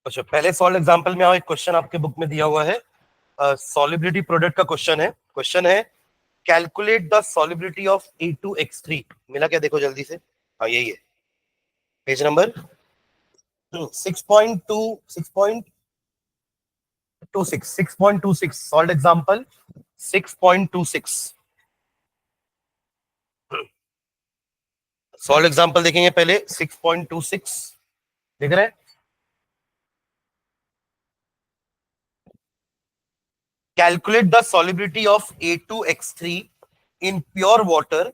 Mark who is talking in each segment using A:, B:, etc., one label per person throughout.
A: अच्छा, पहले solve example में आओ। एक क्वेश्चन आपके बुक में दिया हुआ है, सॉलिबिलिटी प्रोडक्ट का क्वेश्चन है calculate the solubility of A2X3। मिला क्या? देखो जल्दी से। हाँ, यही है, page number 6.26 solve example 6.26। Solve example देखेंगे पहले 6.26। देख रहे हैं? Calculate the solubility of A2X3 in pure water,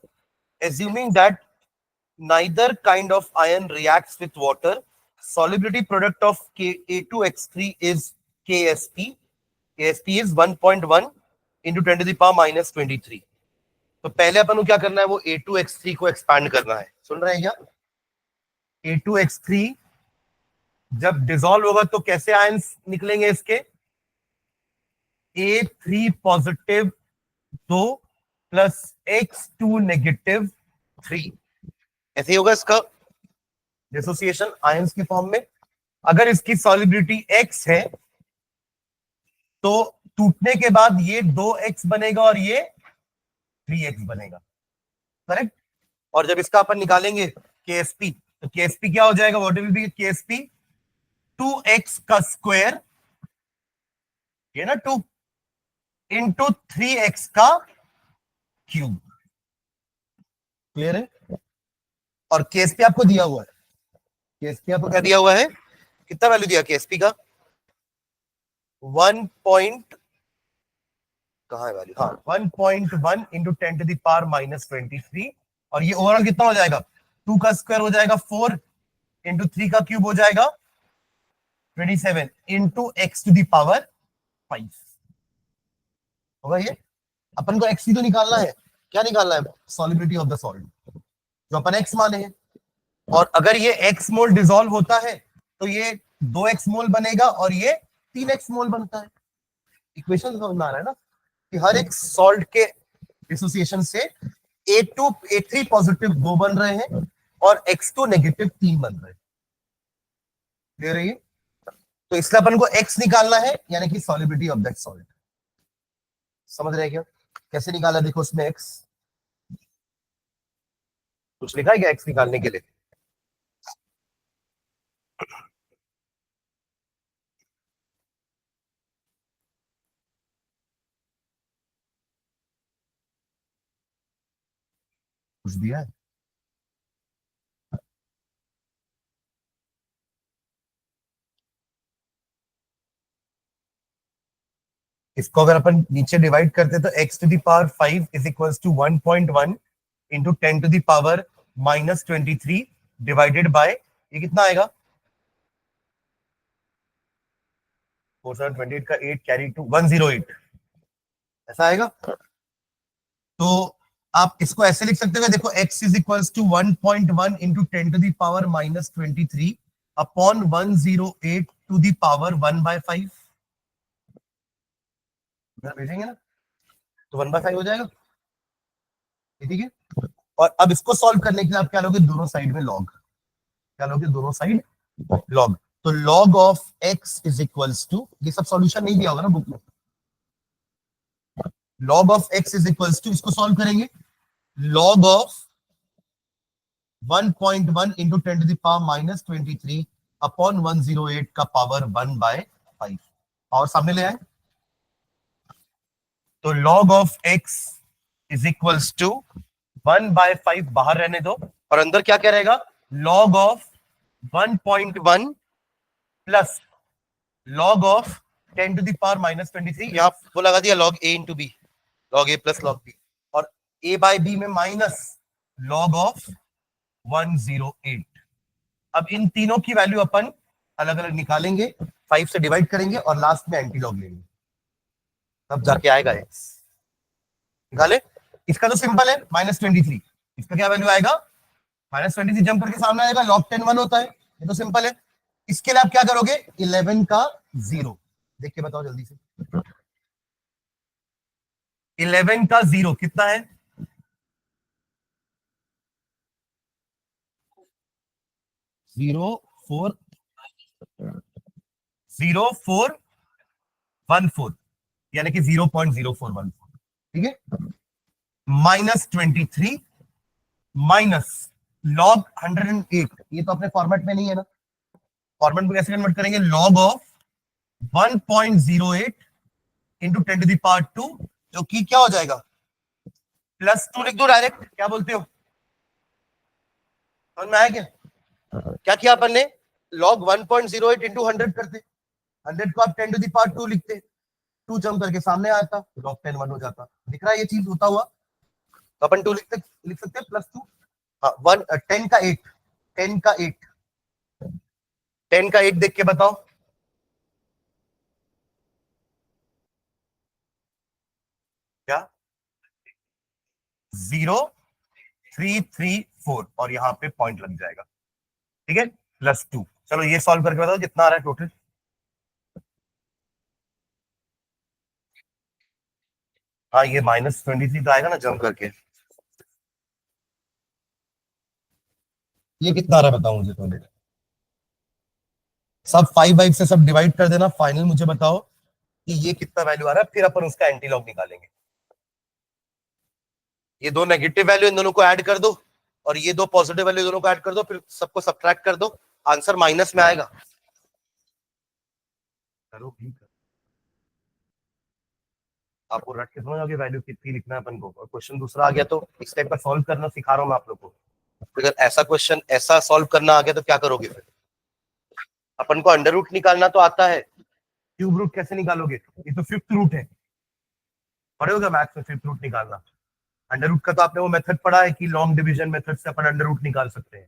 A: assuming that neither kind of ion reacts with water. Solubility product of A2X3 is KSP. KSP is 1.1 into 10 to the power minus 23. तो पहले अपन को क्या करना है, वो A2X3 को expand करना है। सुन रहे हैं क्या? A2X3 जब डिसॉल्व होगा तो कैसे आयंस निकलेंगे इसके? A3 positive 2 plus X2 negative 3। ऐसे ही होगा इसका डिसोसिएशन आयंस की फॉर्म में। अगर इसकी सॉलिबिलिटी X है तो टूटने के बाद ये 2X बनेगा और ये 3X बनेगा, करेक्ट। और जब इसका अपन निकालेंगे KSP, तो KSP क्या हो जाएगा? What will be KSP? 2X का स्क्वायर, ये ना 2 इंटू 3X का क्यूब। क्लियर है? और KSP आपको दिया हुआ है। KSP आपको क्या दिया हुआ है? कितना वैल्यू दिया KSP का? 1 पॉइंट, कहां है वैल्यू? हाँ, 1.1 into 10 to the power minus 23। और ये ओवरऑल कितना हो जाएगा? 2 का स्क्वायर हो जाएगा 4 इंटू 3 का क्यूब हो जाएगा 27 into x to the power 5 होगा ये। अपन को एक्स ही तो निकालना है। क्या निकालना है? सॉलिबिलिटी ऑफ द सॉल्ट, जो अपन एक्स माने हैं। और अगर ये एक्स मोल डिसॉल्व होता है तो ये 2x मोल बनेगा और ये 3x मोल बनता है। इक्वेशन समझ में आ रहा है ना कि हर एक सॉल्ट के डिसोसिएशन से A2 A3 पॉजिटिव 2 बन रहे हैं और X2 नेगेटिव 3 बन रहे हैं। क्लियर है ये? तो इसलिए अपन को x निकालना है, यानी कि सॉलिबिलिटी ऑफ दैट सॉल्ट। समझ रहे हैं क्या? कैसे निकाला? देखो उसमें x कुछ लिखा है क्या x निकालने के लिए? कुछ दिया है? इसको अगर अपन नीचे डिवाइड करते तो x to the power 5 is equals to 1.1 into 10 to the power minus 23 divided by, ये कितना आएगा? 428 का 8 कैरी टू 108, ऐसा आएगा। तो आप इसको ऐसे लिख सकते हो, देखो x is equals to 1.1 into 10 to the power minus 23 upon 108 to the power 1/5। भेजेंगे ना तो 1/5 हो जाएगा। ठीक है। और अब इसको सॉल्व करने के लिए आप क्या लोगे? दोनों साइड में लॉग। क्या लोगे? दोनों साइड लॉग। तो log of x is equals to, ये सब सॉल्यूशन नहीं दिया होगा ना बुक में। Log of x is equals to, इसको सॉल्व करेंगे, log of 1.1 into 10 to the power minus 23 upon 108 का पावर 1/5। और सामने ले आए तो log of x is equals to 1/5 बाहर रहने दो और अंदर क्या क्या रहेगा? Log of 1.1 plus log of 10 to the power minus 23, यहां वो लगा दिया log a into B, log a plus log b, और a बाय b में माइनस लॉग ऑफ 108। अब इन तीनों की वैल्यू अपन अलग अलग निकालेंगे, 5 से डिवाइड करेंगे और लास्ट में एंटी लॉग लेंगे, तब जाके आएगा x। निकाले? इसका तो सिंपल है, -23। इसका क्या वैल्यू आएगा? -23 जंप करके सामने आएगा, लॉग 10 1 होता है, ये तो सिंपल है। इसके लिए आप क्या करोगे? 11 का 0 देख के बताओ जल्दी से। 11 का 0 कितना है? 0 4 0.0414 यानी कि 0.0414, ठीक है। -23 माइनस लॉग 108, ये तो अपने फॉर्मेट में नहीं है ना, फॉर्मेट में कैसे कन्वर्ट करेंगे, लॉग ऑफ 1.08 इंटू 10⁻², जो कि क्या हो जाएगा, +2 लिख दो डायरेक्ट, क्या बोलते हो, समझ में आया क्या? क्या किया अपन ने, लॉग 1.08 इंटू 100 करते, 100 को आप 10⁻², लिखते, 2 जम करके सामने आता, लॉग 10 1 हो जाता, दिख रहा है ये चीज होता हुआ, तो अपन 2 लिख सकते हैं, +2, हाँ, 10 का 8, 10 का 8, 10 का 8 देख के बताओ, क्या, 0.334, और यहाँ पे पॉइंट लग जाएगा, ठीक है, +2। चलो ये सॉल्व करके बताओ कितना आ रहा है टोटल। हाँ, ये -23 तो आएगा ना जम करके, ये कितना आ रहा है बताओ मुझे पहले, सब 5 से सब डिवाइड कर देना, फाइनल मुझे बताओ कि ये कितना वैल्यू आ रहा है, फिर अपन उसका एंटी लॉग निकालेंगे। ये दो नेगेटिव वैल्यू इन दोनों को ऐड कर दो, और ये दो पॉजिटिव वैल्यू दोनों को ऐड कर दो, फिर सबको सब्ट्रैक्ट कर दो, आंसर माइनस में आएगा। करो भी कर। आपको रट के समझ वैल्यू कितनी लिखना है अपन को, और क्वेश्चन दूसरा आ गया तो इस टाइप का सॉल्व करना सिखा रहा हूं मैं आप लोग को। अगर ऐसा क्वेश्चन ऐसा सॉल्व करना आ गया तो क्या करोगे फिर, अपन को अंडर रूट निकालना तो आता है, क्यूब रूट कैसे निकालोगे, ये तो फिफ्थ रूट है, पढ़े होगा मैथ्स में फिफ्थ रूट निकालना। अंडर रूट का तो आपने वो मेथड पढ़ा है कि लॉन्ग डिवीजन मेथड से अपन अंडर रूट निकाल सकते हैं,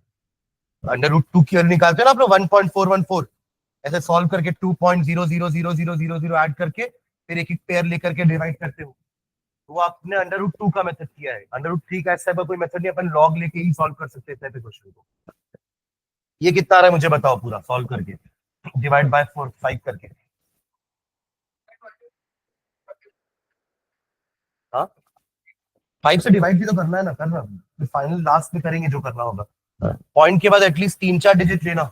A: अंडर रूट 2 की निकालते हैं ना आप लोग, 1.414, ऐसे सॉल्व करके 2.0000000 ऐड करके फिर एक एक पेयर लेकर के डिवाइड करते हो, तो वो आपने अंडर रूट 2 का मेथड किया है। अंडर रूट 3 का ऐसा कोई मेथड नहीं, अपन लॉग लेके ही सॉल्व कर सकते हैं क्वेश्चन को। ये कितना आ रहा है मुझे बताओ पूरा सॉल्व करके, डिवाइड बाय 4 5 करके, हाँ, 5 से डिवाइड भी तो करना है ना, करना, फिर फाइनल लास्ट में करेंगे जो करना होगा, पॉइंट के बाद एटलीस्ट 3 4 डिजिट लेना।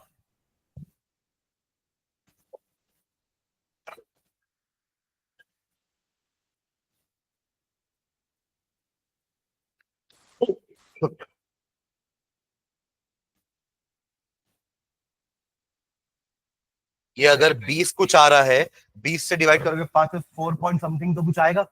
A: ये अगर 20 कुछ आ रहा है, 20 से डिवाइड करोगे 5 से 4 पॉइंट समथिंग तो कुछ आएगा।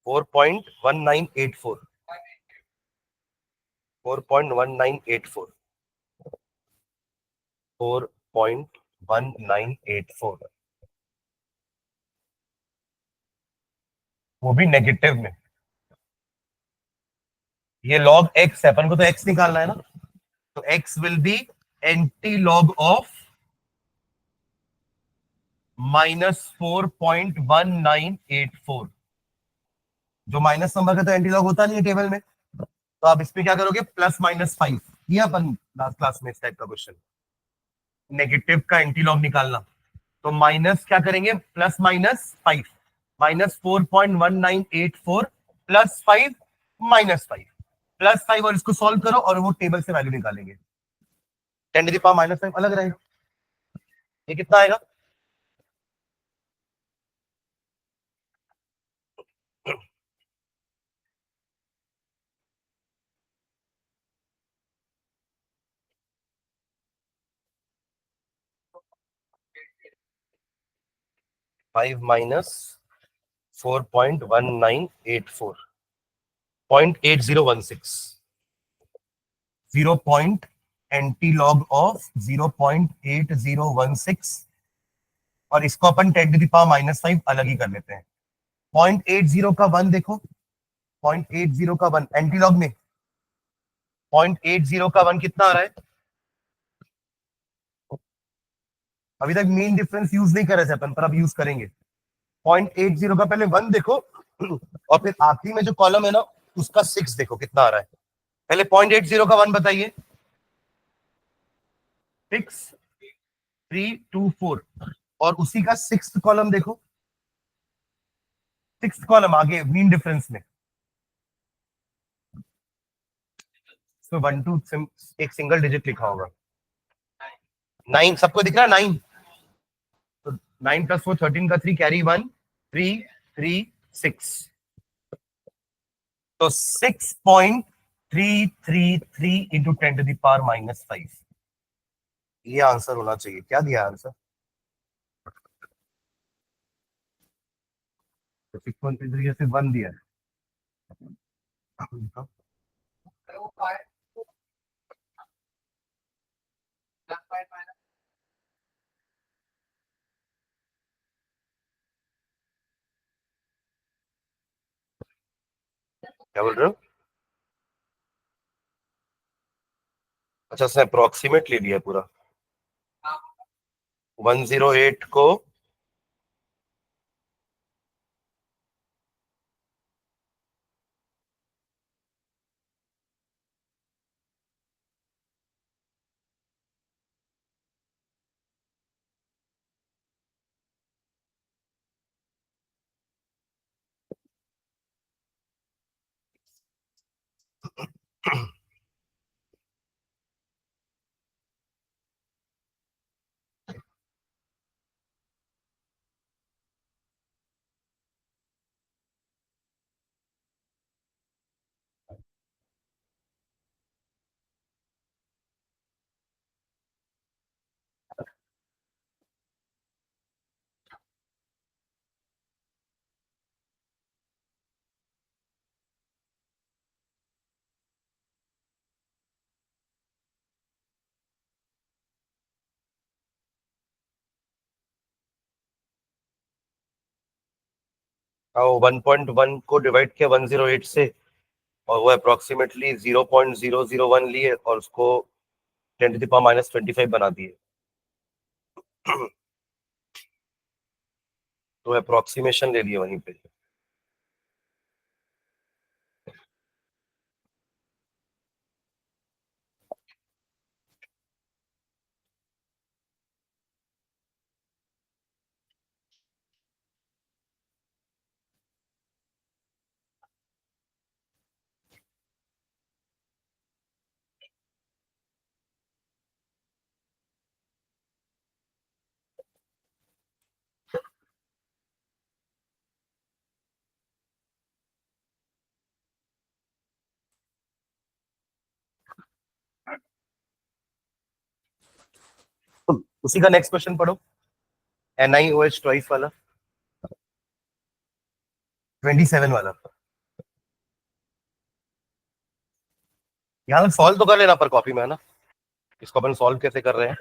A: 4.1984, 4.1984, 4.1984, वो भी नेगेटिव में। ये लॉग एक्स है, अपन को तो एक्स निकालना है ना, तो x will be anti log of -4.1984, जो माइनस नंबर का तो एंटी लॉग होता नहीं है टेबल में, तो आप इसमें क्या करोगे, +-5, ये अपन लास्ट क्लास में इस टाइप का क्वेश्चन, नेगेटिव का एंटी लॉग निकालना, तो माइनस क्या करेंगे, +-5, -4.1984 +5 -5, +5, और इसको सॉल्व करो और वो टेबल से वैल्यू निकालेंगे, 10⁻⁻5 अलग रहेगा, ये कितना आएगा, 5 - 4.1984, 0.8016, 0 पॉइंट एंटी लॉग ऑफ 0.8016, और इसको अपन 10⁻⁻5 अलग ही कर लेते हैं। 0.80 का 1 देखो, 0.80 का 1 एंटी लॉग में, 0.80 का 1 कितना आ रहा है, अभी तक मीन डिफरेंस यूज नहीं करे थे अपन, पर अब यूज करेंगे। 0.80 का पहले 1 देखो, और फिर आखिरी में जो कॉलम है ना उसका 6 देखो कितना आ रहा है। पहले 0.80 का 1 बताइए। 6, 3, 2, 4। और उसी का 6th कॉलम देखो, 6th कॉलम आगे मीन डिफरेंस में। इसमें 1 2 एक सिंगल डिजिट लिखा होगा। 9 सबको दिख रहा है 9। तो 9 + 4 13 का 3 कैरी 1 3 3 6। तो 6.333 इंटू 10⁻⁻5। ये आंसर होना चाहिए। क्या दिया आंसर? 6.33 या फिर 1 दिया है? क्या बोल रहे हो? अच्छा, उसने अप्रोक्सीमेट ले लिया पूरा। 108 को हाँ, 1.1 को डिवाइड किया 108 से, और वो अप्रोक्सीमेटली 0.001 लिए और उसको 10⁻⁻25 बना दिए। तो अप्रोक्सीमेशन ले लिए वहीं पे। उसी का नेक्स्ट क्वेश्चन पढ़ो, NiOH ट्वाइस वाला, 27 वाला। यहाँ सॉल्व तो कर लेना पर कॉपी में, है ना? इसको अपन सॉल्व कैसे कर रहे हैं?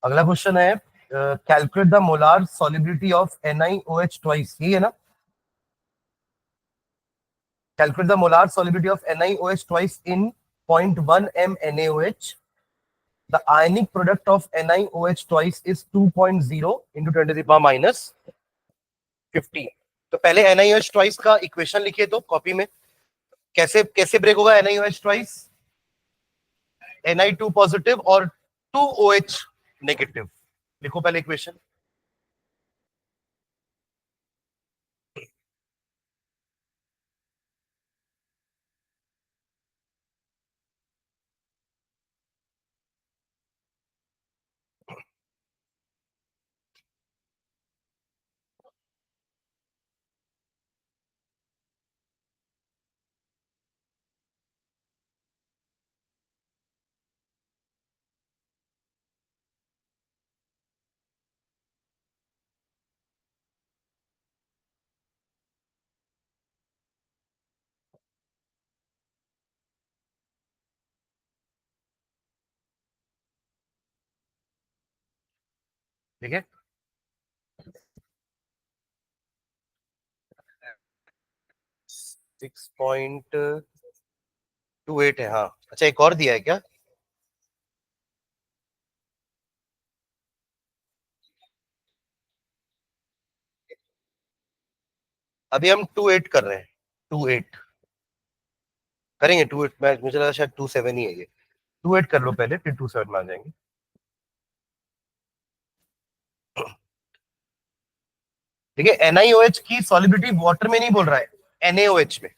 A: अगला क्वेश्चन है, calculate the molar solubility of NiOH twice, ये है ना? Calculate the molar solubility of NiOH twice in 0.1 m NaOH. The ionic product of NiOH twice is 2.0 into 10 to the power minus 15। तो पहले NiOH ट्वाइस का equation लिखिए तो copy में। कैसे कैसे ब्रेक होगा NiOH ट्वाइस? Ni2 पॉजिटिव और 2OH नेगेटिव। लिखो पहले इक्वेशन। ठीक है, 6.28 है। हाँ अच्छा, एक और दिया है क्या? अभी हम 2.8 कर रहे हैं, 2.8 करेंगे। 2.8 मैं, मुझे लगा शायद 2.7 ही है ये। 2.8 कर लो पहले, फिर 2.7 में आ जाएंगे। ठीक है, NiOH की सॉलिबिलिटी वाटर में नहीं बोल रहा है, NaOH में।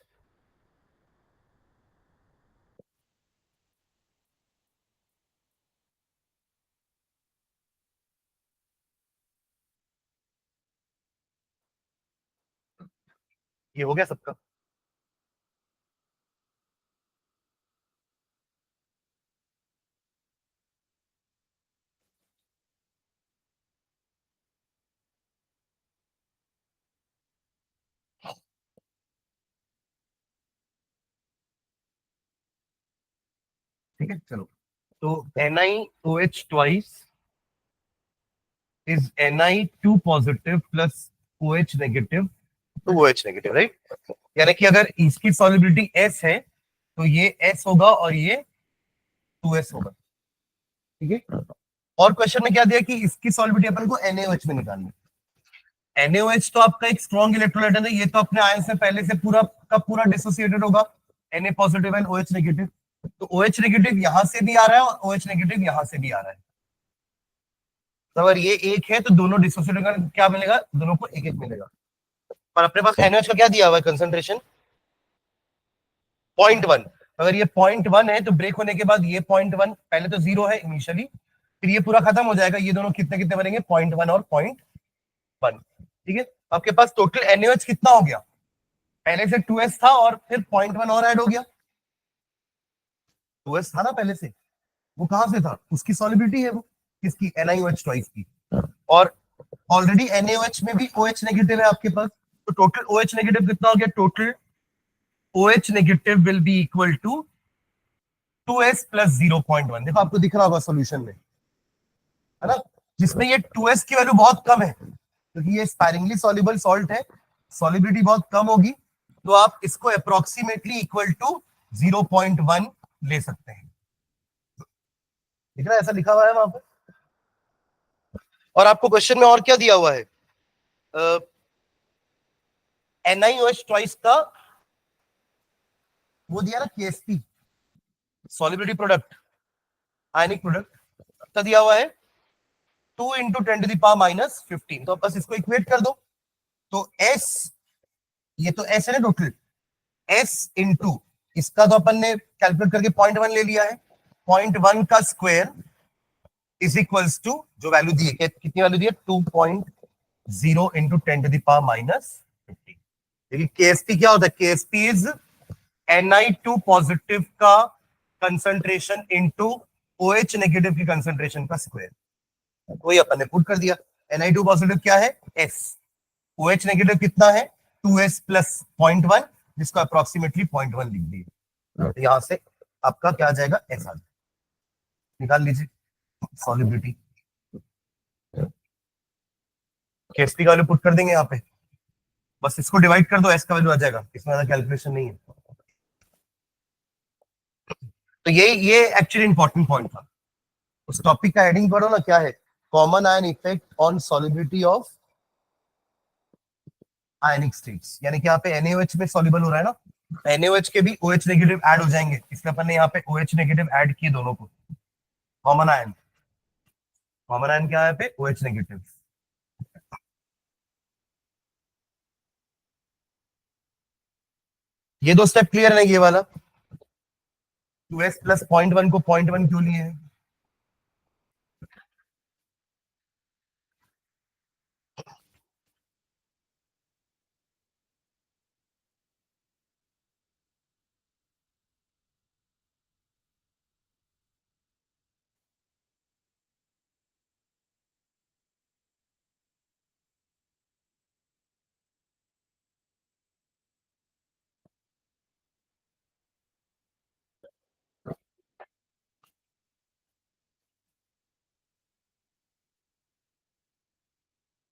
A: ये हो गया सबका? ठीक है चलो, तो NiOH twice is Ni2 positive plus OH negative two OH negative, right? यानी कि अगर इसकी सॉलिबिलिटी S है तो ये S होगा और ये 2S होगा। ठीक है, और क्वेश्चन में क्या दिया कि इसकी सॉलिबिलिटी अपन को NaOH में निकालनी है। NaOH तो आपका एक स्ट्रॉन्ग इलेक्ट्रोलाइट है, ये तो अपने आयन से पहले से पूरा का पूरा डिसोसिएटेड होगा, Na positive and OH negative. तो OH नेगेटिव यहां से भी आ रहा है और OH नेगेटिव यहां से भी आ रहा है। तो अगर ये एक है तो दोनों डिसोसिएटेड का क्या मिलेगा, दोनों को एक एक मिलेगा। पर अपने पास NaOH का क्या दिया हुआ है कंसंट्रेशन, 0.1। अगर ये 0.1 है तो ब्रेक होने के बाद ये 0.1, पहले तो जीरो है इनिशियली, फिर ये पूरा खत्म हो जाएगा, ये दोनों कितने कितने बनेंगे, 0.1 और 0.1। ठीक है, आपके पास टोटल NaOH कितना हो गया, पहले से 2S था और फिर 0.1 और ऐड हो गया। 2S था ना पहले से, वो कहां से था, उसकी सॉलिबिलिटी है वो, किसकी, NiOH ट्वाइस की। और ऑलरेडी NaOH में भी OH नेगेटिव है आपके पास, तो टोटल OH नेगेटिव कितना हो गया, total OH negative will be equal to 2S plus 0.1। देखो आपको दिख रहा होगा सॉल्यूशन में, है ना, जिसमें ये 2S की वैल्यू बहुत कम है क्योंकि ये स्पायरिंगली सॉल्युबल सॉल्ट है, सॉलिबिलिटी बहुत कम होगी, तो आप इसको अप्रोक्सीमेटली इक्वल टू 0.1 ले सकते हैं। दिख रहा है, ऐसा लिखा हुआ है वहां पर। और आपको क्वेश्चन में और क्या दिया हुआ है, NiOH ट्वाइस का वो दिया ना, KSP solubility product, ionic product, कितना दिया हुआ है, 2 × 10⁻⁻15। तो बस इसको इक्वेट कर दो, तो S, ये तो S है ना टोटल, S इंटू इसका तो अपन ने कैलकुलेट करके 0.1 ले लिया है, 0.1 का स्क्वायर इज इक्वल्स टू जो वैल्यू दी है, कितनी वैल्यू दी है, 2.0 × 10⁻⁻15। देखिए KSP क्या होता है, KSP इज Ni2 पॉजिटिव का कंसंट्रेशन इंटू OH नेगेटिव की कंसंट्रेशन का स्क्वायर, वही अपन ने पुट कर दिया। Ni2 पॉजिटिव क्या है, S, OH नेगेटिव कितना है, 2S प्लस 0.1, जिसको अप्रोक्सीमेटली 0.1 लिख दिए। तो यहां से आपका क्या आ जाएगा, S आ जाएगा, निकाल लीजिए सॉलिबिलिटी। KSP का वैल्यू पुट कर देंगे यहाँ पे, बस इसको डिवाइड कर दो, S का वैल्यू आ जाएगा, इसमें ज्यादा कैलकुलेशन नहीं है। तो ये एक्चुअली इंपॉर्टेंट पॉइंट था, उस टॉपिक का हेडिंग पढ़ो ना, क्या है, common ion effect on solubility of ionic states, यानी कि यहाँ पे NaOH में सॉल्युबल हो रहा है ना, NaOH के भी OH नेगेटिव ऐड हो जाएंगे, इसलिए अपन ने यहाँ पे OH नेगेटिव ऐड किए दोनों को। कॉमन आयन, कॉमन आयन क्या है पे, OH नेगेटिव। ये दो स्टेप क्लियर है, ये वाला 2S प्लस 0.1 को 0.1 क्यों लिए है,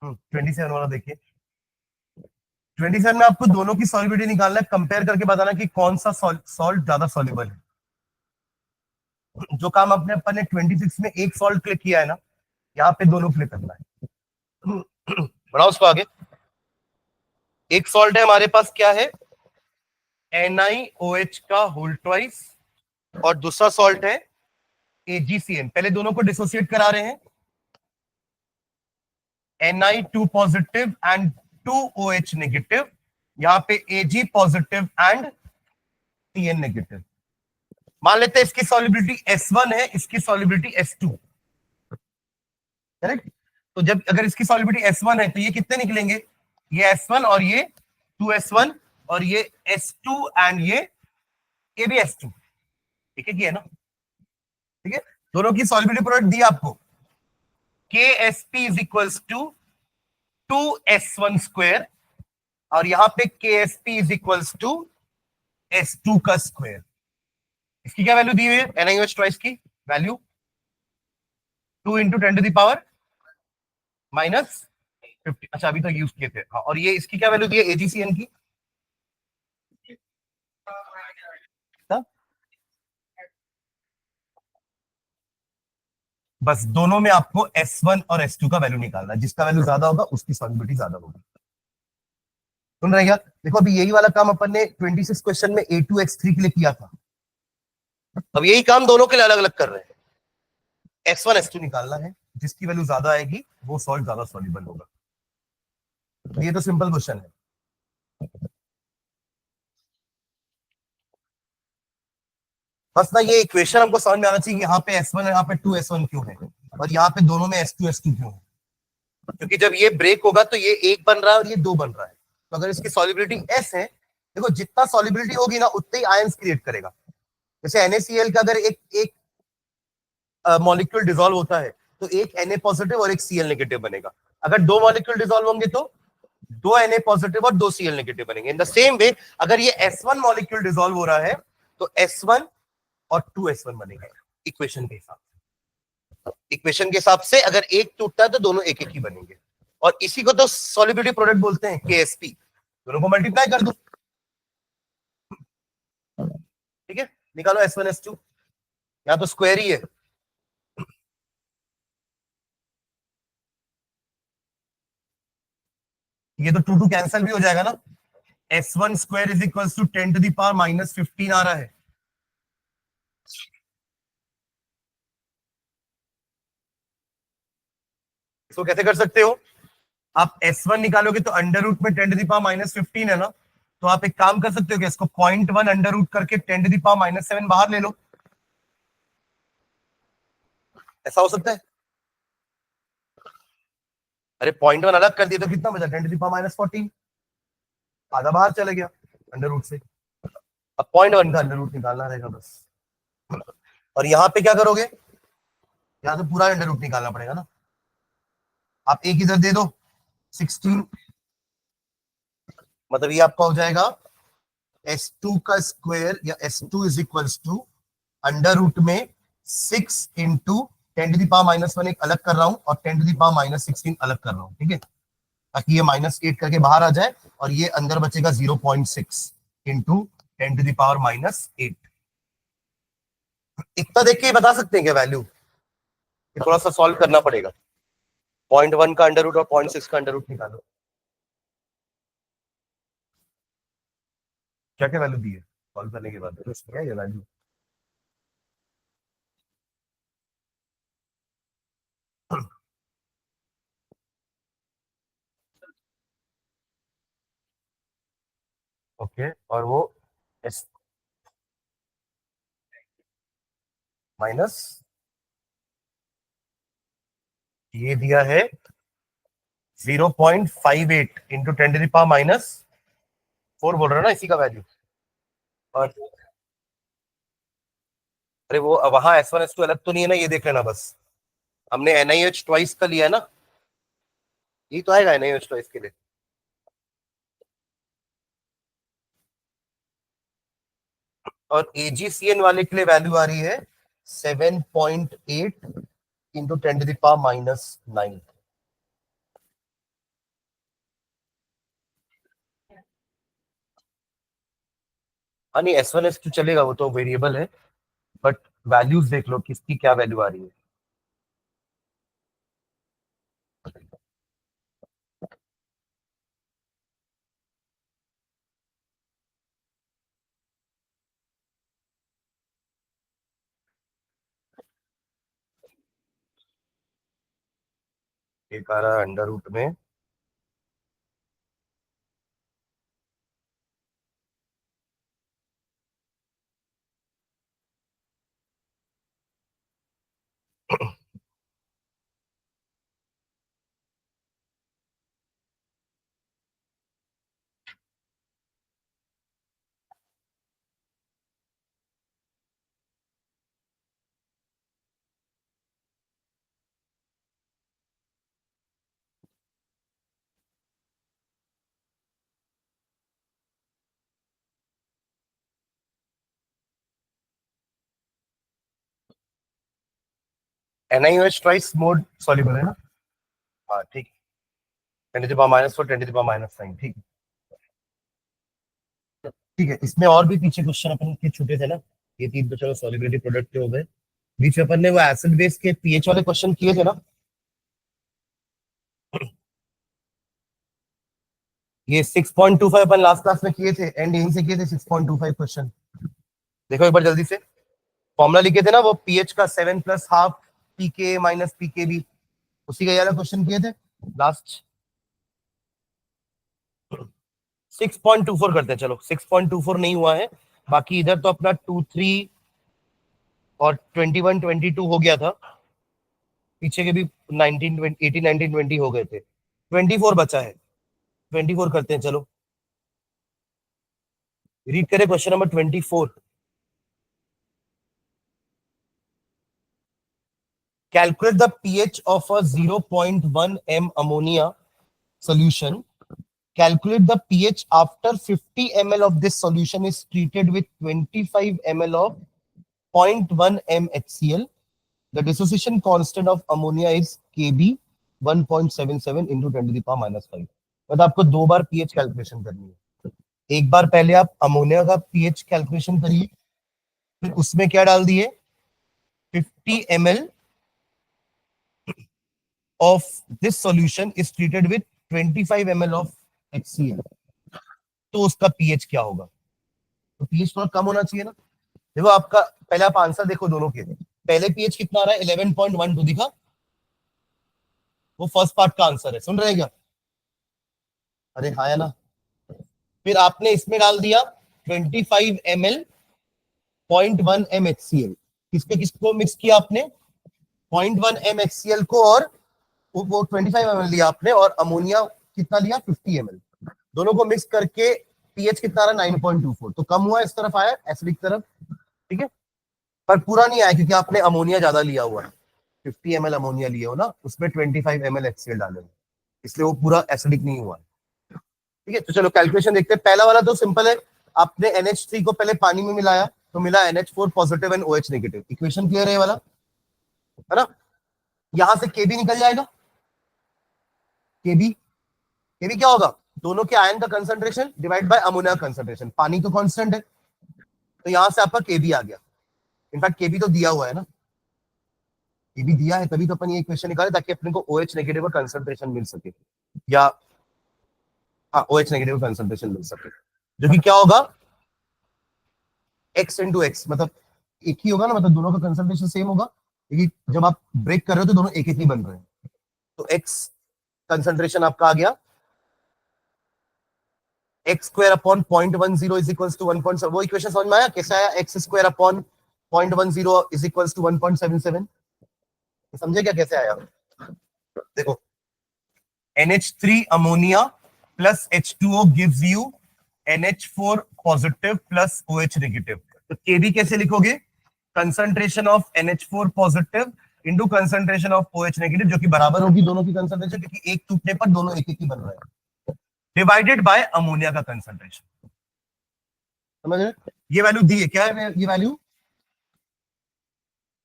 A: 27 वाला देखिए। 27 में आपको दोनों की सॉल्युबिलिटी निकालना है, कंपेयर करके बताना कि कौन सा सॉल्ट ज्यादा सॉल्युबल है। जो काम अपने अपन ने 26 में एक सॉल्ट क्लिक किया है ना, यहाँ पे दोनों क्लिक करना है। बढ़ाओ उसको आगे। एक सॉल्ट है हमारे पास, क्या है, NiOH का होल ट्वाइस, और दूसरा सॉल्ट है AgCN। पहले दोनों को डिसोसिएट करा रहे हैं, Ni2 positive and 2OH negative, यहाँ पे Ag positive and Cn negative. मान लेते हैं इसकी सॉल्युबिलिटी S1 है, इसकी सॉल्युबिलिटी S2, करेक्ट। तो जब अगर इसकी सॉल्युबिलिटी S1 है तो ये कितने निकलेंगे, ये S1 और ये 2S1 और ये S2 एंड ये भी S2। ठीक है, ये है ना, ठीक है। दोनों की सॉल्युबिलिटी प्रोडक्ट दी आपको, KSP is equals to 2S1 square, और यहां पे KSP is equals to S2 का स्क्वायर। इसकी क्या वैल्यू दी हुई है, NiOH ट्वाइस की वैल्यू 2 इंटू 10⁻⁻⁻50। अच्छा अभी तक यूज किए थे, हाँ। और ये इसकी क्या वैल्यू दी है AgCN की, हाँ? बस दोनों में आपको S1 और S2 का वैल्यू निकालना है, जिसका वैल्यू ज्यादा होगा उसकी सॉल्युबिलिटी ज्यादा होगी। सुन रहे क्या, देखो अभी यही वाला काम अपन ने 26 क्वेश्चन में A2X3 के लिए किया था। अब यही काम दोनों के लिए अलग अलग कर रहे हैं। S1 S2 निकालना है, जिसकी वैल्यू ज्यादा आएगी वो सॉल्ट ज्यादा सॉल्युबल होगा। ये तो सिंपल क्वेश्चन है। बस ना ये इक्वेशन हमको समझ में आना चाहिए कि यहाँ पे S1 है, यहाँ पे 2S1 क्यों है, और यहाँ पे दोनों में S2 S2 क्यों है। क्योंकि जब ये ब्रेक होगा तो ये एक बन रहा है और ये दो बन रहा है। तो अगर इसकी सॉल्युबिलिटी S है, देखो जितना सॉल्युबिलिटी होगी ना उतने ही आयंस क्रिएट करेगा। जैसे NaCl का अगर एक एक मॉलिक्यूल डिसॉल्व होता है तो एक Na पॉजिटिव और एक Cl नेगेटिव बनेगा। अगर दो मॉलिक्यूल डिसॉल्व होंगे तो दो Na पॉजिटिव और दो Cl नेगेटिव बनेंगे। इन द सेम वे अगर ये S1 मॉलिक्यूल डिसॉल्व हो रहा है तो S1 और 2S1 बनेगा। इक्वेशन के हिसाब से अगर एक टूटता है तो दोनों एक एक ही बनेंगे, और इसी को तो सॉल्युबिलिटी प्रोडक्ट बोलते हैं, KSP। दोनों को मल्टीप्लाई कर दो, ठीक है, निकालो S1 S2। यहाँ तो स्क्वायर ही है, ये तो 2 2 कैंसिल भी हो जाएगा ना। S1 square is equal to 10⁻⁻15 आ रहा है। इसको कैसे कर सकते हो, आप S1 निकालोगे तो अंडर रूट में 10⁻⁻15 है ना, तो आप एक काम कर सकते हो कि इसको 0.1 अंडर रूट करके 10⁻⁻7 बाहर ले लो। ऐसा हो सकता है। अरे 0.1 अलग कर दिया तो कितना बचा, 10⁻⁻14, आधा बाहर चले गया अंडर रूट से। अब 0.1 का अंडर रूट निकालना रहेगा बस। और यहाँ पे क्या करोगे, यहाँ से पूरा अंडर रूट निकालना पड़ेगा ना। आप एक इधर दे दो 16, मतलब ये आपका हो जाएगा S2 का स्क्वायर या S2 is equals to under root में 6 इंटू 10⁻⁻1 एक अलग कर रहा हूं और 10⁻⁻16 अलग कर रहा हूं, ठीक है, ताकि ये -8 करके बाहर आ जाए और ये अंदर बचेगा 0.6 इंटू 10⁻⁻8। इतना देख के ही बता सकते हैं क्या वैल्यू, थोड़ा सा सॉल्व करना पड़ेगा। 0.1 का अंडर रूट और 0.6 का अंडर रूट निकालो, क्या क्या वैल्यू दी है सॉल्व करने के बाद, क्या ये वैल्यू। ओके, और वो एस माइनस ये दिया है 0.58 इंटू 10⁻⁻4 बोल रहे हो ना इसी का वैल्यू। और अरे वो वहां S1 S2 अलग तो नहीं है ना, ये देख लेना बस। हमने NiOH ट्वाइस का लिया है ना, यही तो आएगा NiOH ट्वाइस के लिए। और AgCN वाले के लिए वैल्यू आ रही है 7.8 इंटू 10⁻⁹। हाँ नहीं, S1 S2 चलेगा, वो तो वेरिएबल है, बट वैल्यूज देख लो किसकी क्या वैल्यू आ रही है। एक आ रहा है अंडर रूट में, NiOH ट्वाइस मोड सॉल्युबल है ना। हाँ ठीक, 10⁻⁴ 10⁻⁹ ठीक है। ठीक है, इसमें और भी पीछे क्वेश्चन अपन के छूटे थे ना, ये तीन तो चलो सॉलिबिलिटी प्रोडक्ट के हो गए। बीच में अपन ने वो एसिड बेस के पीएच वाले क्वेश्चन किए थे ना, ये 6.25 अपन लास्ट क्लास में किए थे, एंड यहीं से किए थे 6.25 क्वेश्चन। देखो एक बार जल्दी से, फॉर्मूला लिखे थे ना वो पीएच का 7+½ पीके माइनस पीके बी, उसी का ये वाला क्वेश्चन किए थे लास्ट। 6.24 करते हैं, चलो 6.24 नहीं हुआ है, बाकी इधर तो अपना 23 और 21 22 हो गया था, पीछे के भी 19 18 19 20 हो गए थे, 24 बचा है, 24 करते हैं चलो। रीड करें question number 24। Calculate the pH of a 0.1 m ammonia solution. Calculate the pH after 50 ml of this solution is treated with 25 ml of 0.1 m HCl. The dissociation constant of ammonia is Kb 1.77 into 10⁻⁵. मतलब आपको दो बार pH calculation करनी है। एक बार पहले आप ammonia का pH calculation करिए, फिर उसमें क्या डाल दिए, 50 ml of this solution is treated with 25 ml of HCl, तो उसका pH क्या होगा। तो pH थोड़ा कम होना चाहिए ना। देखो आपका पहले आप आंसर देखो दोनों के, पहले pH कितना आ रहा है 11.12 दिखा, वो फर्स्ट पार्ट का आंसर है, सुन रहे क्या। अरे हाँ है ना। फिर आपने इसमें डाल दिया 25 ml 0.1 m HCl, किसको मिक्स किया आपने, 0.1 m HCl को, और वो 25 ml लिया आपने, और अमोनिया कितना लिया 50 ml, दोनों को मिक्स करके पीएच कितना रहा 9.24, तो कम हुआ, इस तरफ आया एसिडिक तरफ, ठीक है। पर पूरा नहीं आया क्योंकि आपने अमोनिया ज्यादा लिया हुआ है, 50 ml अमोनिया लिया हो ना, उसमें 25 ml HCl डाले, इसलिए वो पूरा एसिडिक नहीं हुआ। ठीक है, तो चलो कैलकुलेशन देखते हैं। पहला वाला तो सिंपल है, आपने NH3 को पहले पानी में मिलाया तो मिला NH4 positive and OH negative, equation clear है ये वाला, है ना। यहां से Kb निकल जाएगा, Kb Kb क्या होगा, दोनों के आयन का concentration divide by ammonia concentration, पानी तो कांस्टेंट है, तो यहां से आपका Kb आ गया। इनफैक्ट Kb तो दिया हुआ है ना, Kb दिया है, तभी तो अपन ये इक्वेशन निकाले ताकि अपने को OH नेगेटिव का कंसंट्रेशन मिल सके, या हाँ OH नेगेटिव कंसंट्रेशन मिल सके, जो कि क्या होगा x इंटू एक्स, मतलब एक ही होगा ना, मतलब दोनों का कंसंट्रेशन सेम होगा, क्योंकि जब आप ब्रेक कर रहे हो तो दोनों एक एक ही बन रहे हैं, तो x कंसंट्रेशन आपका आ गया x square upon 0.10 is equals to 1. वो इक्वेशन समझ में आया कैसे आया, x square upon 0.10 is equals to 1.77, समझे क्या कैसे आया। देखो NH3 ammonia plus H2O gives you NH4 positive plus OH negative, तो Kb कैसे लिखोगे, concentration of NH4 positive into concentration of OH negative, जो कि बराबर होगी दोनों की कंसंट्रेशन, क्योंकि एक टूटने पर दोनों एक एक ही बन रहे हैं, डिवाइडेड बाय अमोनिया का कंसंट्रेशन, समझ रहे। ये वैल्यू दी है, क्या है ये वैल्यू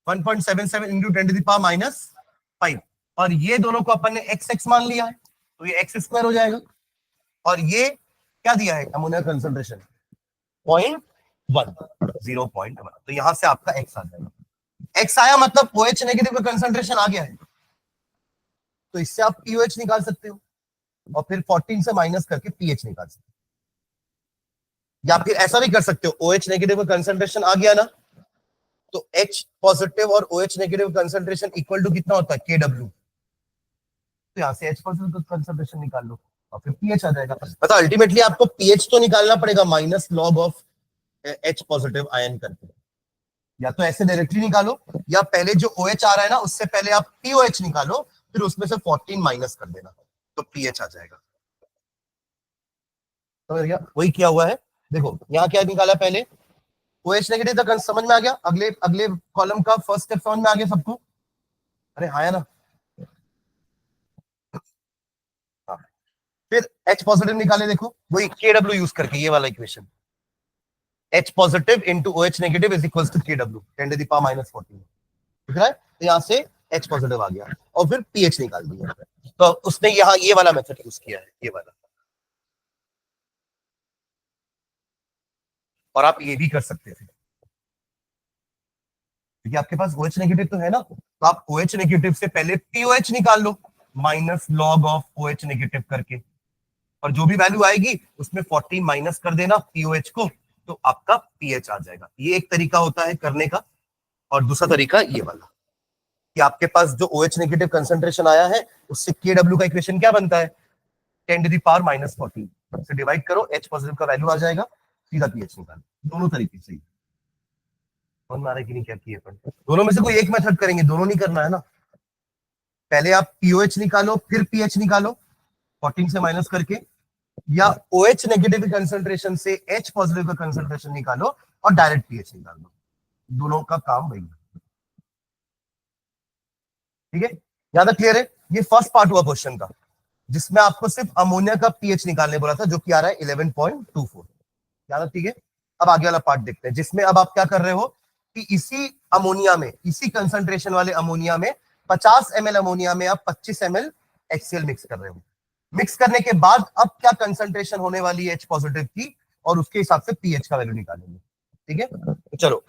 A: 1.77 इंटू 10⁻⁵, और ये दोनों को अपन ने एक्स एक्स मान लिया है, तो ये एक्स स्क्वायर हो जाएगा, और ये क्या दिया है अमोनिया कंसंट्रेशन 1, 0.1। तो यहां से आपका x आ जाएगा। x आया मतलब OH नेगेटिव का कंसंट्रेशन आ गया है, तो इससे आप POH निकाल सकते हो और फिर 14 से माइनस करके pH निकाल सकते हो। या फिर ऐसा भी कर सकते हो, OH नेगेटिव का कंसंट्रेशन आ गया ना, तो H पॉजिटिव और OH negative concentration equal to कितना होता है, KW। तो यहां से H पॉजिटिव का कंसंट्रेशन निकाल लो और फिर pH आ जाएगा। मतलब अल्टीमेटली आपको pH तो निकालना पड़ेगा minus log of H positive ion करके। या तो ऐसे डायरेक्टली निकालो, या पहले जो OH आ रहा है ना उससे पहले आप POH निकालो, फिर उसमें से 14 माइनस कर देना, तो pH आ जाएगा। तो वही किया हुआ है। देखो यहाँ क्या निकाला पहले, OH नेगेटिव तक समझ में आ गया, अगले अगले कॉलम का फर्स्ट स्टेप समझ में आ गया सबको? अरे हाँ ना। हाँ। फिर H पॉजिटिव निकाले, देखो वही KW यूज करके, ये वाला equation, H positive into OH negative is equal to KW 10 to the power minus 14। दिख रहा है? तो यहाँ से H पॉजिटिव आ गया और फिर pH निकाल दिया। तो उसने यहाँ ये वाला मेथड यूज किया है, ये वाला। और आप ये भी कर सकते थे, क्योंकि आपके पास OH नेगेटिव तो है ना, तो आप OH नेगेटिव से पहले POH निकाल लो minus log of OH negative करके, और जो भी वैल्यू आएगी उसमें 14 माइनस कर देना POH को, तो आपका pH आ जाएगा। ये एक तरीका होता है करने का। और दूसरा तरीका ये वाला, कि आपके पास जो OH नेगेटिव कंसंट्रेशन आया है उससे KW का इक्वेशन क्या बनता है, 10 टू द पावर माइनस 14 से डिवाइड करो, H पॉजिटिव का वैल्यू आ जाएगा, सीधा pH निकालो। दोनों तरीके से समझ में आ रहा है कि नहीं क्या किए अपन? दोनों में से कोई एक मेथड करेंगे, दोनों नहीं करना है ना। पहले आप POH निकालो फिर pH निकालो 14 से माइनस करके, या OH नेगेटिव कंसंट्रेशन से H पॉजिटिव का कंसंट्रेशन निकालो और डायरेक्ट pH निकाल दो। दोनों का काम वही है। ठीक है, यहां तक क्लियर है? ये फर्स्ट पार्ट हुआ क्वेश्चन का, जिसमें आपको सिर्फ अमोनिया का pH निकालने बोला था, जो कि आ रहा है 11.24। यहां तक ठीक है? अब आगे वाला पार्ट देखते हैं, जिसमें अब आप क्या कर रहे हो कि इसी अमोनिया में, इसी कंसंट्रेशन वाले अमोनिया में 50 ml अमोनिया में आप 25 ml HCl मिक्स कर रहे हो। मिक्स करने के बाद अब क्या कंसंट्रेशन होने वाली है H पॉजिटिव की, और उसके हिसाब से pH का वैल्यू निकालेंगे। ठीक है, तो चलो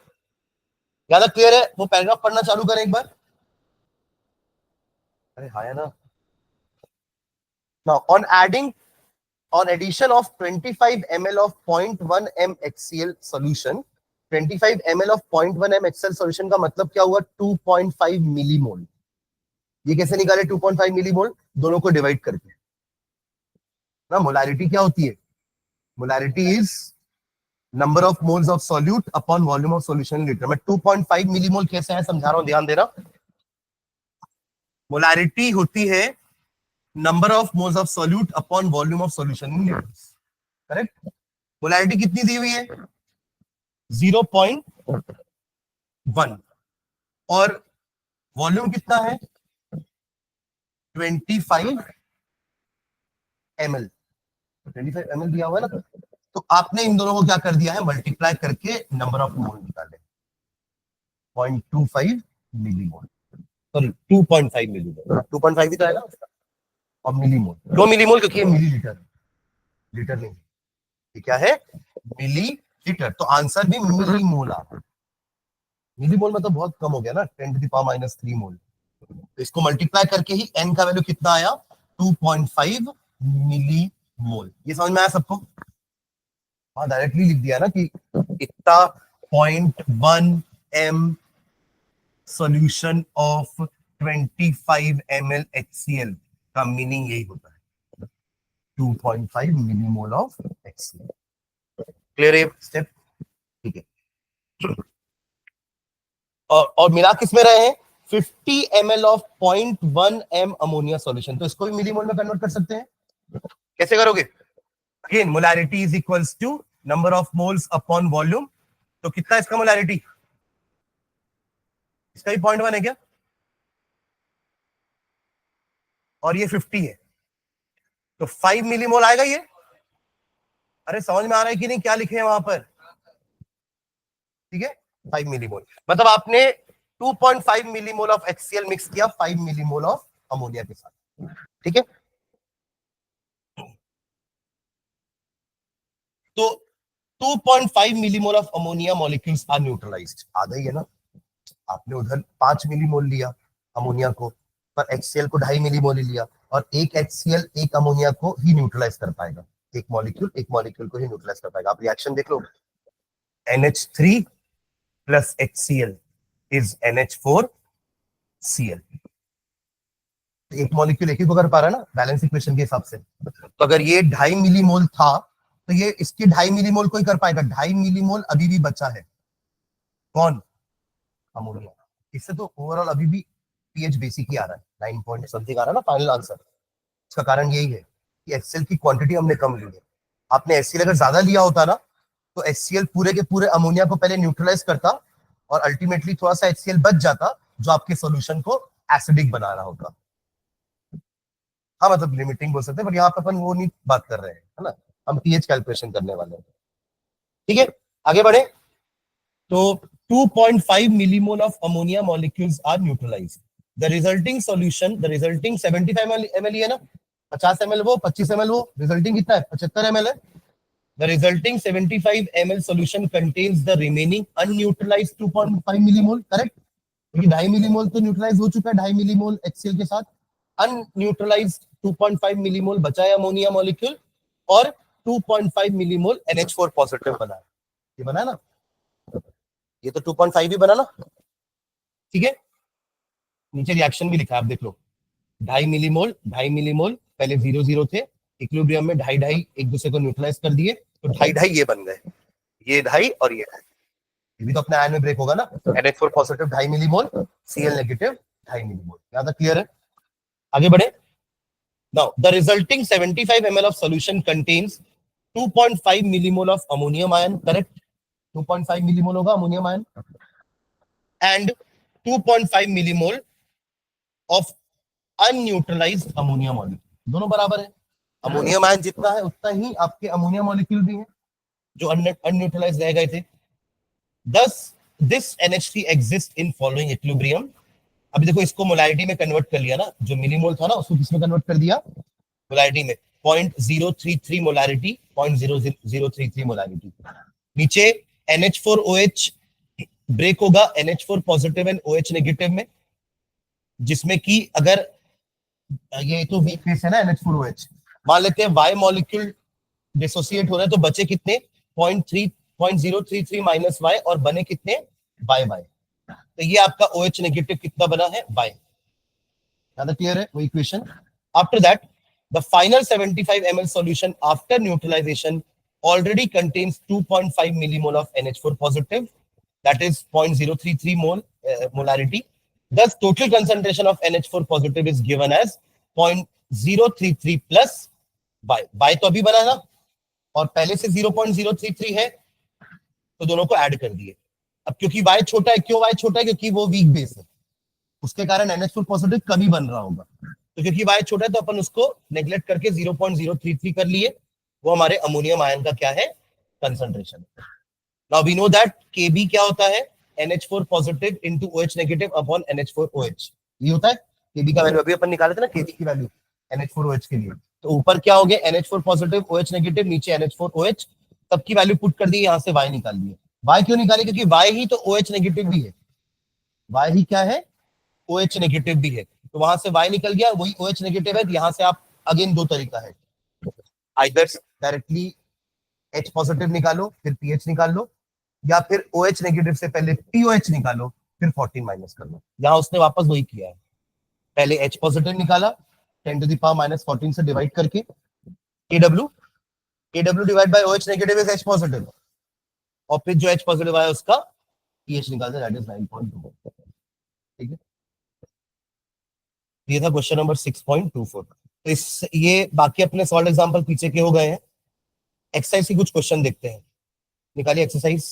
A: ज्यादा क्लियर है? वो पैराग्राफ पढ़ना चालू करें एक बार। अरे हाँ है ना। Now on addition of 25 ml of 0.1 m HCl solution, 25 ml of 0.1 m HCl solution का मतलब क्या हुआ, 2.5 मिलीमोल। ये कैसे निकाले 2.5 मिलीमोल, दोनों को डिवाइड करके ना। मोलारिटी क्या होती है, molarity is number of moles of solute upon volume of solution in litre. मैं 2.5 मिलीमोल कैसे है समझा रहा हूं, ध्यान देना। मोलारिटी होती है number of moles of solute upon volume of solution in litres. Correct? Molarity कितनी दी हुई है, 0.1, और वॉल्यूम कितना है 25 ml। 25 ml दिया हुआ है ना, तो आपने इन दोनों को क्या कर दिया है, मल्टीप्लाई करके नंबर ऑफ मोल निकाले, 0.25 मिलीमोल, सॉरी 2.5 मिलीमोल, 2.5 ही तो है ना उसका। और मिलीमोल, क्यों मिलीमोल, क्योंकि ये मिलीलीटर, लीटर नहीं, ये क्या है, मिली लीटर। तो आंसर भी मिलीमोल आ रहा है। मिलीमोल मतलब बहुत कम हो गया ना, 10 टू द पावर माइनस 3 मोल। तो इसको मल्टीप्लाई करके ही n का वैल्यू कितना आया, 2.5 मिलीमोल। ये समझ में आया सबको? हाँ, डायरेक्टली लिख दिया ना कि इतना 0.1 m solution of 25 ml HCl का मीनिंग यही होता है, 2.5 मिलीमोल ऑफ HCl। क्लियर है स्टेप? ठीक है। और मिला किस में रहे हैं, 50 ml of 0.1 m ammonia solution. तो इसको भी मिलीमोल में कन्वर्ट कर सकते हैं। कैसे करोगे? Again molarity is equals to number of moles upon volume. तो कितना इसका मोलैरिटी, इसका भी 0.1 है क्या, और ये 50 है, तो 5 मिलीमोल आएगा ये। अरे समझ में आ रहा है कि नहीं क्या लिखे हैं वहां पर? ठीक है, 5 मिलीमोल मतलब आपने 2.5 मिलीमोल ऑफ HCl मिक्स किया 5 मिलीमोल ऑफ अमोनिया के साथ। ठीक है, तो 2.5 millimole of ammonia molecules are neutralised. आधा ही है ना, आपने उधर 5 मिलीमोल लिया अमोनिया को, पर HCl को 2.5 मिलीमोल ही लिया, और एक HCl एक अमोनिया को ही न्यूट्रलाइज कर पाएगा, एक मॉलिक्यूल को ही न्यूट्रलाइज कर पाएगा। आप रिएक्शन देख लो, NH3 plus HCl is NH4Cl। एक मॉलिक्यूल एक ही को कर पा रहा है ना बैलेंस इक्वेशन के हिसाब से। तो अगर ये 2.5 मिलीमोल था तो ये इसके 2.5 मिलीमोल को ही कर पाएगा। 2.5 मिलीमोल अभी भी बचा है, कौन? अमोनिया। इससे तो ओवरऑल अभी भी पीएच बेसिक ही आ रहा है, 9 पॉइंट समथिंग आ रहा है ना फाइनल आंसर। इसका कारण यही है कि HCl की क्वांटिटी हमने कम ली है। आपने HCl अगर ज्यादा लिया होता ना तो HCl पूरे के पूरे अमोनिया को पहले न्यूट्रलाइज करता और अल्टीमेटली थोड़ा सा HCl बच जाता जो आपके सॉल्यूशन को एसिडिक बना रहा होता। हाँ मतलब लिमिटिंग बोल सकते हैं, पर यहाँ पे अपन वो नहीं बात कर रहे हैं, है ना, हम पीएच कैलकुलेशन करने वाले हैं। ठीक है, आगे बढ़े। तो 2.5 millimole of ammonia molecules are neutralized. The resulting solution, the resulting 75 ml है ना, 50 ml वो, 25 ml वो, resulting कितना है? 75 ml है। The resulting 75 ml solution contains the remaining unneutralized 2.5 millimole, correct? क्योंकि 2.5 मिलीमोल तो न्यूट्रलाइज हो चुका है 2.5 मिलीमोल HCl के साथ। अनन्यूट्रलाइज्ड 2.5 मिलीमोल बचा है अमोनिया मॉलिक्यूल, और 2.5 मिलीमोल NH4 पॉजिटिव बना है। ये बना है ना, ये तो 2.5 ही बना ना, ठीक है। नीचे रिएक्शन भी लिखा है, आप देख लो। 2.5 मिलीमोल पहले 0 0 थे, इक्विलिब्रियम में 2.5 एक दूसरे को न्यूट्रलाइज कर दिए, तो 2.5 ये बन गए, ये 2.5 और ये 2.5। ये भी तो अपने आयन में ब्रेक होगा ना। NH4 positive 2.5 millimole, Cl negative 2.5 millimole. यहाँ तक क्लियर है? आगे बढ़े। Now, the resulting 75 ml of solution contains 2.5 millimole of ammonium ion, correct? 2.5 millimole होगा ammonium ion, and 2.5 millimole of unneutralized ammonia molecule। दोनों बराबर है, अमोनियम आयन जितना है उतना ही आपके अमोनिया मॉलिक्यूल भी है जो अनन्यूट्रलाइज रह गए थे। Thus, this NH3 exists in following equilibrium। अभी देखो इसको मोलारिटी में कन्वर्ट कर लिया ना, जो मिलीमोल था ना उसको किसमें कन्वर्ट कर दिया? मोलारिटी में। 0.033 मोलारिटी, 0.0033 मोलारिटी। नीचे NH4OH ब्रेक होगा NH4 positive and OH negative में, जिसमें कि अगर ये तो वीक फेस है ना NH4OH, मान लेते हैं Y मॉलिक्यूल डिसोसिएट हो रहा है तो बचे कितने? 0.033 माइनस Y, और बने कितने? Y। तो ये आपका OH नेगेटिव कितना बना है? Y। ज्यादा क्लियर है वो equation? After that the final 75 ml solution after neutralization already contains 2.5 millimole of NH4 positive, that is 0.033 molarity. Thus total concentration of NH4 positive is given as 0.033 plus y तो अभी बना ना, और पहले से 0.033 है तो दोनों को ऐड कर दिए। अब क्योंकि y छोटा है, क्यों y छोटा है? क्योंकि वो वीक बेस है, उसके कारण NH4 पॉजिटिव कभी बन रहा होगा। तो क्योंकि y छोटा है तो अपन उसको नेग्लेक्ट करके 0.033 कर लिए, वो हमारे अमोनियम आयन का क्या है? Concentration. Now we know that Kb क्या होता है? NH4 positive into OH negative upon NH4OH, ये होता है Kb का वैल्यू। अभी अपन निकाले थे ना Kb की वैल्यू NH4OH के लिए, तो ऊपर क्या हो गया? NH4 पॉजिटिव OH नेगेटिव, नीचे NH4OH, सबकी वैल्यू पुट कर दी, यहाँ से y निकाल दिए। y क्यों निकाले? क्योंकि y ही तो OH नेगेटिव भी है, y ही क्या है? OH नेगेटिव भी है, तो वहां से Y निकल गया, वही OH नेगेटिव है। यहाँ से आप अगेन दो तरीका है, आइदर डायरेक्टली H पॉजिटिव निकालो फिर पीएच निकाल लो, या फिर OH नेगेटिव से पहले POH निकालो फिर 14 माइनस कर लो। यहाँ उसने वापस वही किया है, पहले H पॉजिटिव निकाला 10 टू द पावर माइनस 14 से डिवाइड करके, KW divide by OH negative is H positive, और फिर जो H पॉजिटिव आया उसका पीएच निकालते, दैट इज 9.2। ठीक है, ये था क्वेश्चन नंबर 6.24। तो इस ये बाकी अपने सॉल्व एग्जांपल पीछे के हो गए हैं। एक्सरसाइज की कुछ क्वेश्चन देखते हैं, निकालिए एक्सरसाइज।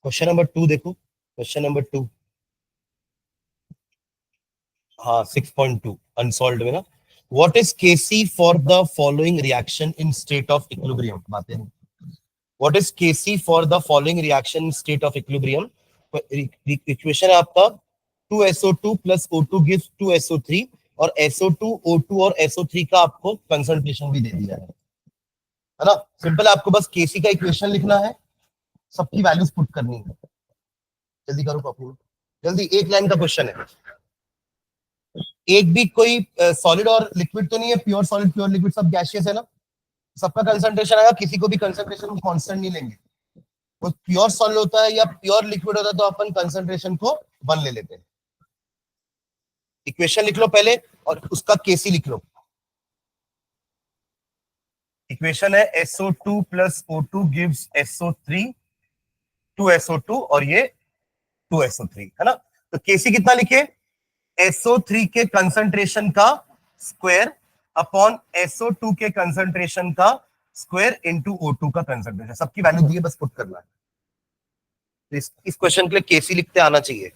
A: क्वेश्चन नंबर 2 देखो, क्वेश्चन नंबर 2। हाँ 6.2 अनसॉल्व्ड में ना। What is KC for the following reaction in state of equilibrium? बातें नहीं। What is KC for the following reaction in state of equilibrium? Equation है आपका 2SO2 plus O2 gives 2SO3, और SO2 O2 और SO3 का आपको concentration भी दे दिया है ना। सिंपल, आपको बस केसी का इक्वेशन लिखना है, सबकी वैल्यूज पुट करनी है। जल्दी करो कॉपी में, जल्दी। एक लाइन का क्वेश्चन है। एक भी कोई सॉलिड और लिक्विड तो नहीं है, प्योर सॉलिड प्योर लिक्विड सब गैसियस है ना। सबका कंसंट्रेशन आएगा, किसी को भी कंसंट्रेशन कांस्टेंट नहीं लेंगे। वो प्योर सॉलिड होता है या प्योर लिक्विड होता है तो अपन कंसंट्रेशन को 1 ले लेते हैं। इक्वेशन लिख लो पहले और उसका केसी लिख लो। इक्वेशन है SO2 plus O2 gives SO3, 2SO2 और ये 2SO3 है ना। तो केसी कितना लिखे? SO3 के कंसंट्रेशन का स्क्वायर अपॉन SO2 के कंसंट्रेशन का स्क्वायर इनटू O2 का कंसंट्रेशन। सबकी वैल्यू दी है, बस पुट करना है। तो इस क्वेश्चन के लिए केसी लिखते आना चाहिए।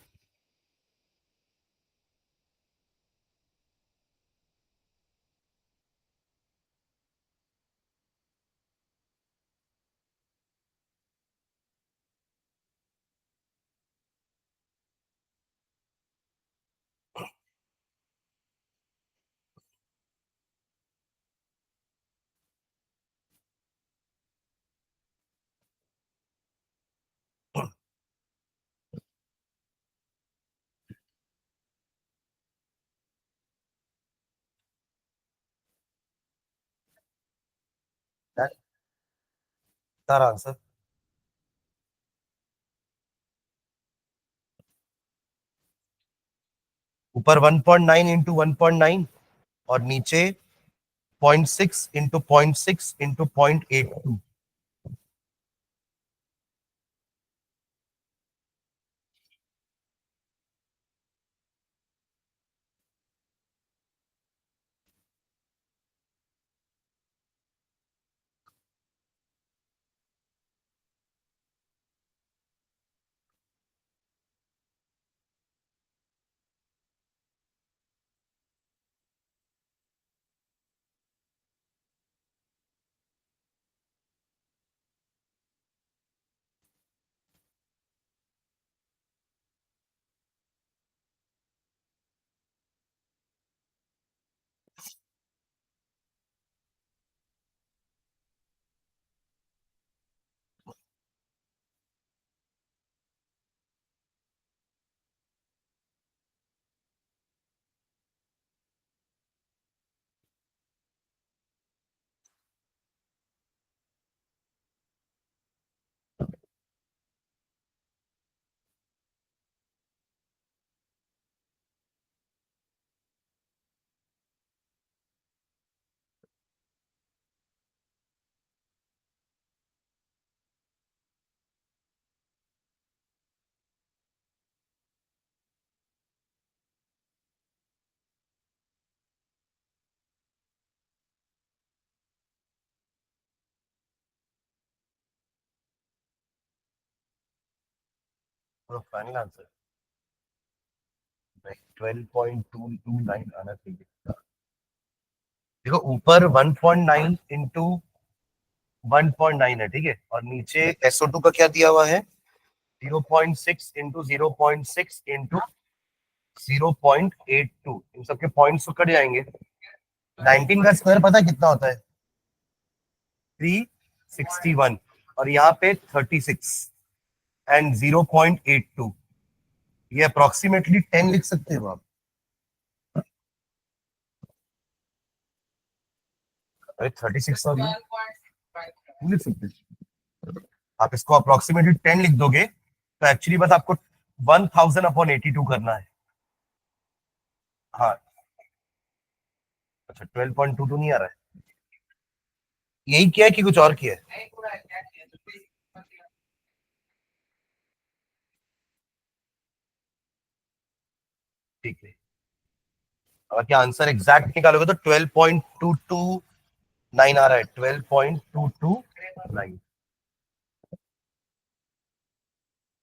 A: सारा आंसर ऊपर 1.9 इंटू 1.9 और नीचे 0.6 इंटू 0.6 इंटू 0.82। फाइनल आंसर 12.229 आना चाहिए। देखो ऊपर 1.9 इंटू 1.9 है, ठीक है, और नीचे SO2 का क्या दिया हुआ है? 0.6 इंटू 0.6 इंटू 0.82। इन सबके पॉइंट्स तो कट जाएंगे। 19 का स्क्वायर पता है कितना होता है? 361, और यहाँ पे 36 एंड 0.82। ये अप्रोक्सीमेटली 10 लिख सकते हो आप। अरे 36 और ये लिख सकते हो। आप इसको अप्रोक्सीमेटली 10 लिख दोगे तो एक्चुअली बस आपको 1000/82 करना है। हाँ, अच्छा 12.22 नहीं आ रहा है? यही किया है कि कुछ और किया है? ठीक है, अगर क्या आंसर एग्जैक्ट निकालोगे तो 12.229 आ रहा है, 12.229।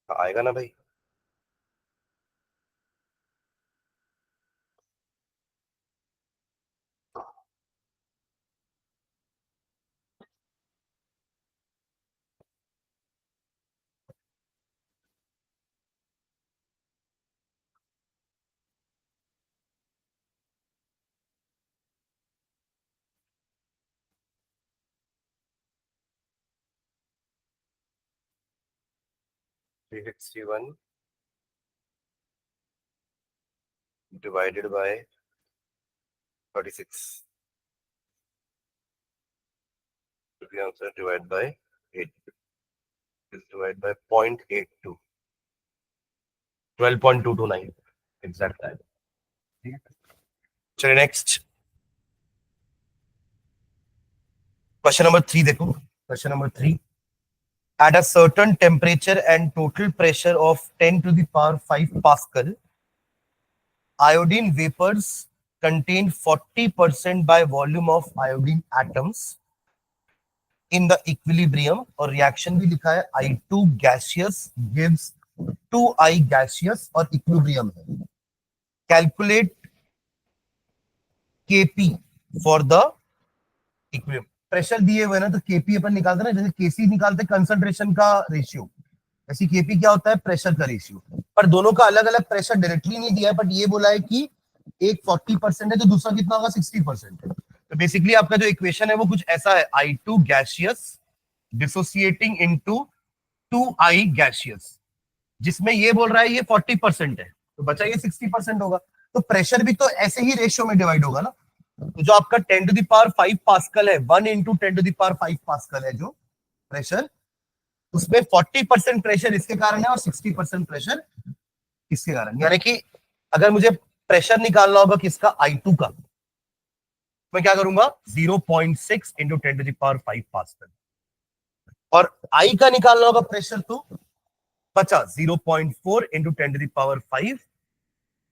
A: आएगा ना भाई? Three sixty one divided by 36, answer divide by 8 divide by 0.82, 12.229 exact time. ठीक है, चलिए नेक्स्ट क्वेश्चन नंबर 3 देखो। Question number 3, at a certain temperature and total pressure of 10 to the power 5 Pascal, iodine vapors contain 40% by volume of iodine atoms in the equilibrium, और reaction भी लिखा है I2 gaseous gives 2I gaseous और equilibrium है। Calculate Kp for the equilibrium. Pressure दिए हुए ना, तो Kp अपन निकालते ना, जैसे Kc निकालते कंसंट्रेशन का रेशियो, ऐसी Kp क्या होता है, प्रेशर का रेशियो। पर दोनों का अलग अलग प्रेशर डायरेक्टली नहीं दिया है, बट ये बोला है कि एक 40% है तो दूसरा कितना होगा, 60% है। तो बेसिकली आपका जो इक्वेशन है वो कुछ ऐसा है, I2 gaseous dissociating into 2I gaseous, जिसमें ये बोल रहा है ये 40% है, तो बचा ये 60% होगा। तो प्रेशर भी तो ऐसे ही रेशियो में डिवाइड होगा ना। तो जो आपका 10 टू द पावर 5 पास्कल है, 1 into 10 to the power 5 pascal है जो प्रेशर, उसमें 40% प्रेशर इसके कारण है और 60% प्रेशर इसके कारण। यानी कि अगर मुझे प्रेशर निकालना होगा किसका, I2 का, मैं क्या करूंगा, 0.6 into 10 to the power 5 pascal, और I का निकालना होगा प्रेशर, तो बचा 0.4 into 10 to the power 5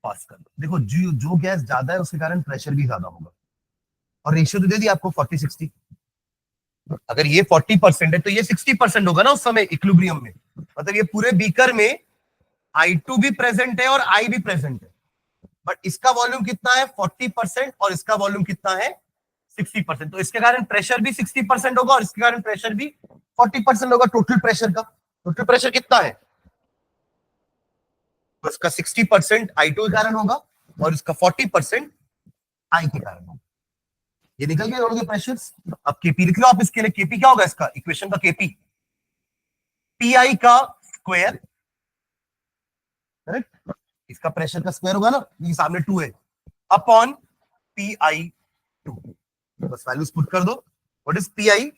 A: pascal. देखो जो गैस ज्यादा है उसके कारण प्रेशर भी ज्यादा होगा, और रेशियो तो दे दिया आपको 40-60। अगर ये 40% है तो ये 60% होगा ना उस समय इक्विलिब्रियम में। मतलब ये पूरे बीकर में I2 भी प्रेजेंट है और I भी प्रेजेंट है, बट इसका वॉल्यूम कितना है, 40%, और इसका वॉल्यूम कितना है, 60%। तो इसके कारण प्रेशर भी 60% होगा और इसके कारण प्रेशर भी 40% होगा टोटल प्रेशर का। टोटल प्रेशर कितना है, तो इसका 60% I2 के कारण होगा और इसका 40% I के कारण होगा। ये निकल गए दोनों के प्रेशर्स। अब केपी लिख लो आप इसके लिए। केपी क्या होगा इसका, इक्वेशन का केपी, पी आई का स्क्वायर, करेक्ट, इसका प्रेशर का स्क्वायर होगा ना, ये सामने 2 है, अपॉन पी आई 2। बस वैल्यूज पुट कर दो। What is P I,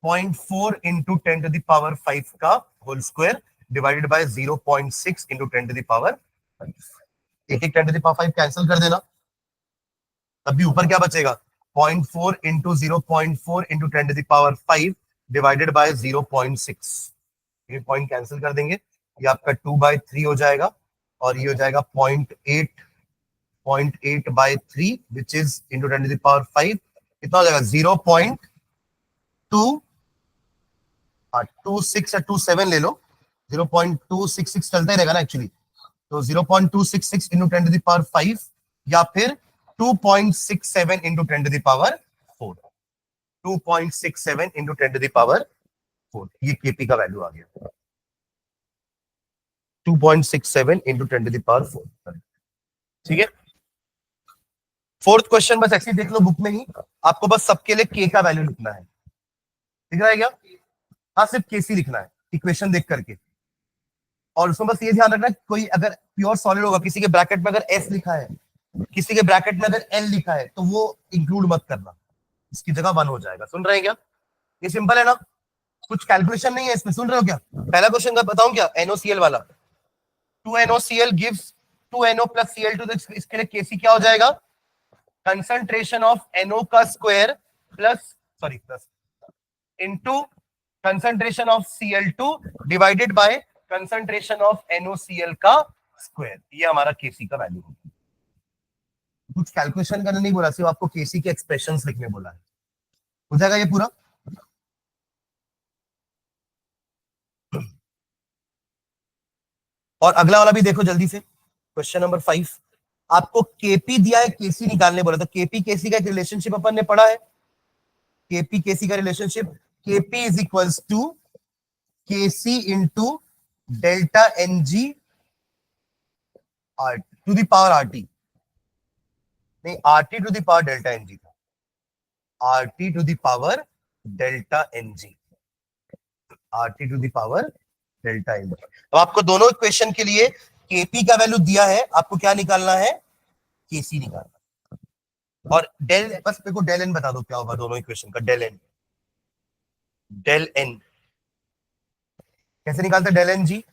A: 0.4 into 10 to the power 5 का whole square divided by 0.6 into 10 to the power 5। एक एक 10 टू द पावर 5 कैंसिल कर देना, तब भी ऊपर क्या बचेगा, 0.4 into 0.4 into 10 to the power 5 divided by 0.6। ये पॉइंट कैंसिल कर देंगे, ये आपका 2/3 हो जाएगा, और ये हो जाएगा 0.8 by 3 which is into 10 to the power 5, कितना हो जाएगा, 0.226 या 27 ले लो, 0.266 चलता ही रहेगा ना एक्चुअली। तो 0.266 इंटू 10 टू द पावर 5, या फिर 2.67 into 10 to the power 4, 2.67 into 10 to the power 4, ये केपी का वैल्यू आ गया, 2.67 इंटू 10 टू द पावर 4। ठीक है, फोर्थ क्वेश्चन बस ऐसे ही देख लो बुक में ही, आपको बस सबके लिए के का वैल्यू लिखना है। दिख रहा है क्या, हाँ सिर्फ केसी लिखना है इक्वेशन देख करके। और उसमें बस ये ध्यान रखना, कोई अगर प्योर सॉलिड होगा, किसी के ब्रैकेट में अगर एस लिखा है, किसी के ब्रैकेट में अगर एल लिखा है, तो वो इंक्लूड मत करना, इसकी जगह 1 हो जाएगा। सुन रहे हैं क्या, ये सिंपल है ना, कुछ कैलकुलेशन नहीं है इसमें। सुन रहे हो क्या, पहला क्वेश्चन का बताऊं क्या, NOCl वाला, 2NOCl gives 2NO plus Cl2, तो इसके लिए केसी क्या हो जाएगा, कंसंट्रेशन ऑफ NO का square plus plus into concentration of Cl2 divided by concentration of NOCl का स्क्वायर। ये हमारा केसी का वैल्यू है। कुछ कैलकुलेशन करने नहीं बोला, सिर्फ आपको केसी के एक्सप्रेशंस लिखने बोला है। हो जाएगा ये पूरा। और अगला वाला भी देखो जल्दी से, क्वेश्चन नंबर 5। आपको केपी दिया है, केसी निकालने बोला, तो केपी केसी का एक रिलेशनशिप अपन ने पढ़ा है। केपी केसी का relationship, KP is equals to KC into delta NG R to the power RT, नहीं RT to the power delta NG था, RT to the power delta NG, RT to the power delta NG. अब आपको दोनों equation के लिए KP का value दिया है, आपको क्या निकालना है, केसी निकालना। और डेल, बस मेरे को डेल एन बता दो क्या होगा दोनों इक्वेशन का, डेल एन। डेल एन कैसे निकालते हैं, डेल एन जी,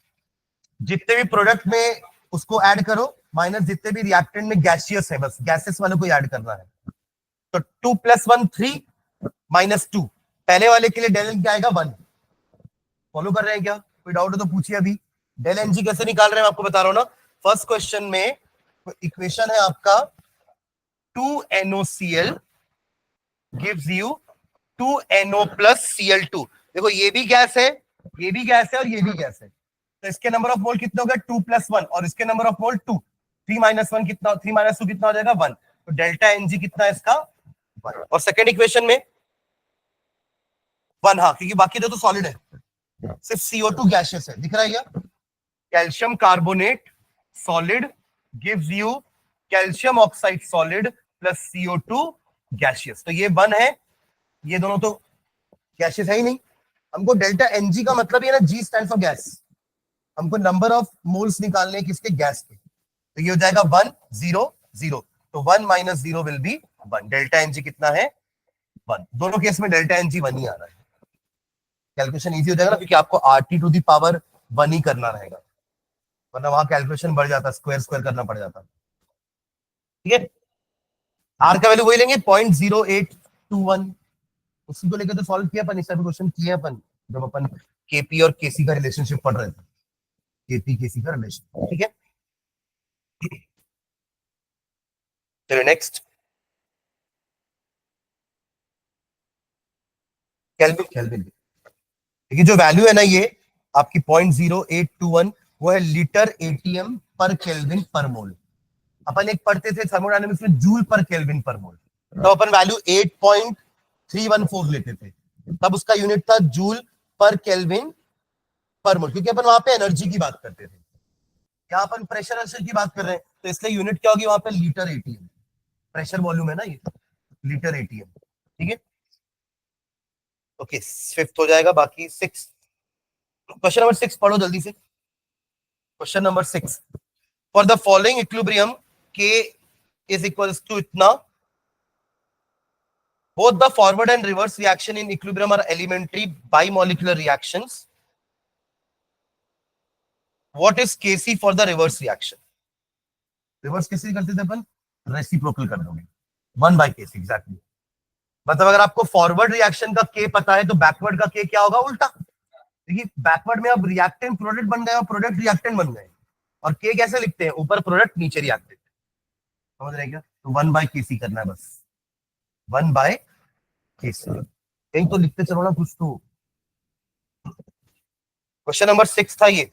A: जितने भी प्रोडक्ट में उसको ऐड करो माइनस जितने भी रिएक्टेंट में गैसियस है, बस गैसेस वाले को ऐड करना है। तो 2 + 1 3 -2, पहले वाले के लिए डेल एन क्या आएगा 1। फॉलो कर रहे हैं क्या, कोई डाउट है तो पूछिए अभी। डेल एन जी कैसे निकाल रहे हैं आपको बता रहा हूं ना। फर्स्ट क्वेश्चन में इक्वेशन है आपका 2NoCl gives you 2NO + Cl2। देखो ये भी गैस है, ये भी गैस है और ये भी गैस है, तो इसके नंबर ऑफ मोल कितने हो गए 2 + 1, और इसके नंबर ऑफ मोल 2, 3 - 1 कितना, 3 - 2 कितना हो जाएगा 1। तो डेल्टा एनजी कितना है इसका 1। और सेकेंड इक्वेशन में 1, हाँ क्योंकि बाकी तो सॉलिड है, सिर्फ CO2 गैसियस है, दिख रहा है क्या। Calcium carbonate solid gives you calcium oxide solid plus CO2 gaseous, तो ये 1 है, ये दोनों तो गैसियस है ही नहीं। हमको डेल्टा एनजी का मतलब ये ना, जी स्टैंड फॉर गैस, हमको नंबर ऑफ मोल्स निकालने किसके, गैस के। तो ये हो जाएगा 1 0 0, तो 1 - 0 विल बी 1। डेल्टा एनजी कितना है 1, दोनों केस में डेल्टा एनजी 1 ही आ रहा है। कैलकुलेशन इजी हो जाएगा ना, क्योंकि आपको आरटी टू दी पावर 1 ही करना रहेगा, वरना वहां कैलकुलेशन बढ़ जाता, स्क्वायर स्क्वायर करना पड़ जाता। ठीक है, आर का वैल्यू वही लेंगे 0.0821, उसी को लेकर तो सॉल्व किया अपन, इस टाइप क्वेश्चन किए अपन जब अपन केपी और केसी का रिलेशनशिप पढ़ रहे थे, केपी केसी का रिलेशन। ठीक है, चलिए नेक्स्ट, केल्विन। केल्विन देखिए जो वैल्यू है ना ये आपकी 0.0821, वो है लीटर एटीएम पर केल्विन पर मोल। अपन एक पढ़ते थे थर्मोडायनेमिक्स में जूल पर केल्विन पर मोल, तो अपन वैल्यू 8.314 लेते थे, तब उसका यूनिट था जूल पर केल्विन पर मोल, क्योंकि अपन वहां पे एनर्जी की बात करते थे। यहाँ अपन प्रेशर की बात कर रहे हैं, तो इसलिए यूनिट क्या होगी वहां पे, लीटर एटीएम। प्रेशर वॉल्यूम है ना ये, लीटर एटीएम। ठीक है, ओके, फिफ्थ हो जाएगा, बाकी 6। क्वेश्चन नंबर 6 पढ़ो जल्दी से। Question number 6, for the following equilibrium के इज इक्वल्स टू इतना, both the forward and reverse reaction in equilibrium are elementary bimolecular reactions. What is Kc for the reverse reaction? Reverse कैसे करते थे अपन, reciprocal कर दोगे 1/Kc एग्जैक्टली। मतलब अगर आपको फॉरवर्ड रिएक्शन का के पता है तो बैकवर्ड का के क्या होगा, उल्टा। देखिए बैकवर्ड में अब रिएक्टेंट प्रोडक्ट बन गए और प्रोडक्ट रिएक्टेंट बन गए, और के कैसे लिखते हैं, ऊपर प्रोडक्ट नीचे रिएक्टेंट, समझ रहे क्या। तो 1/Kc करना है बस, 1/Kc, कहीं तो लिखते चलो ना कुछ तो। क्वेश्चन नंबर 6 था ये,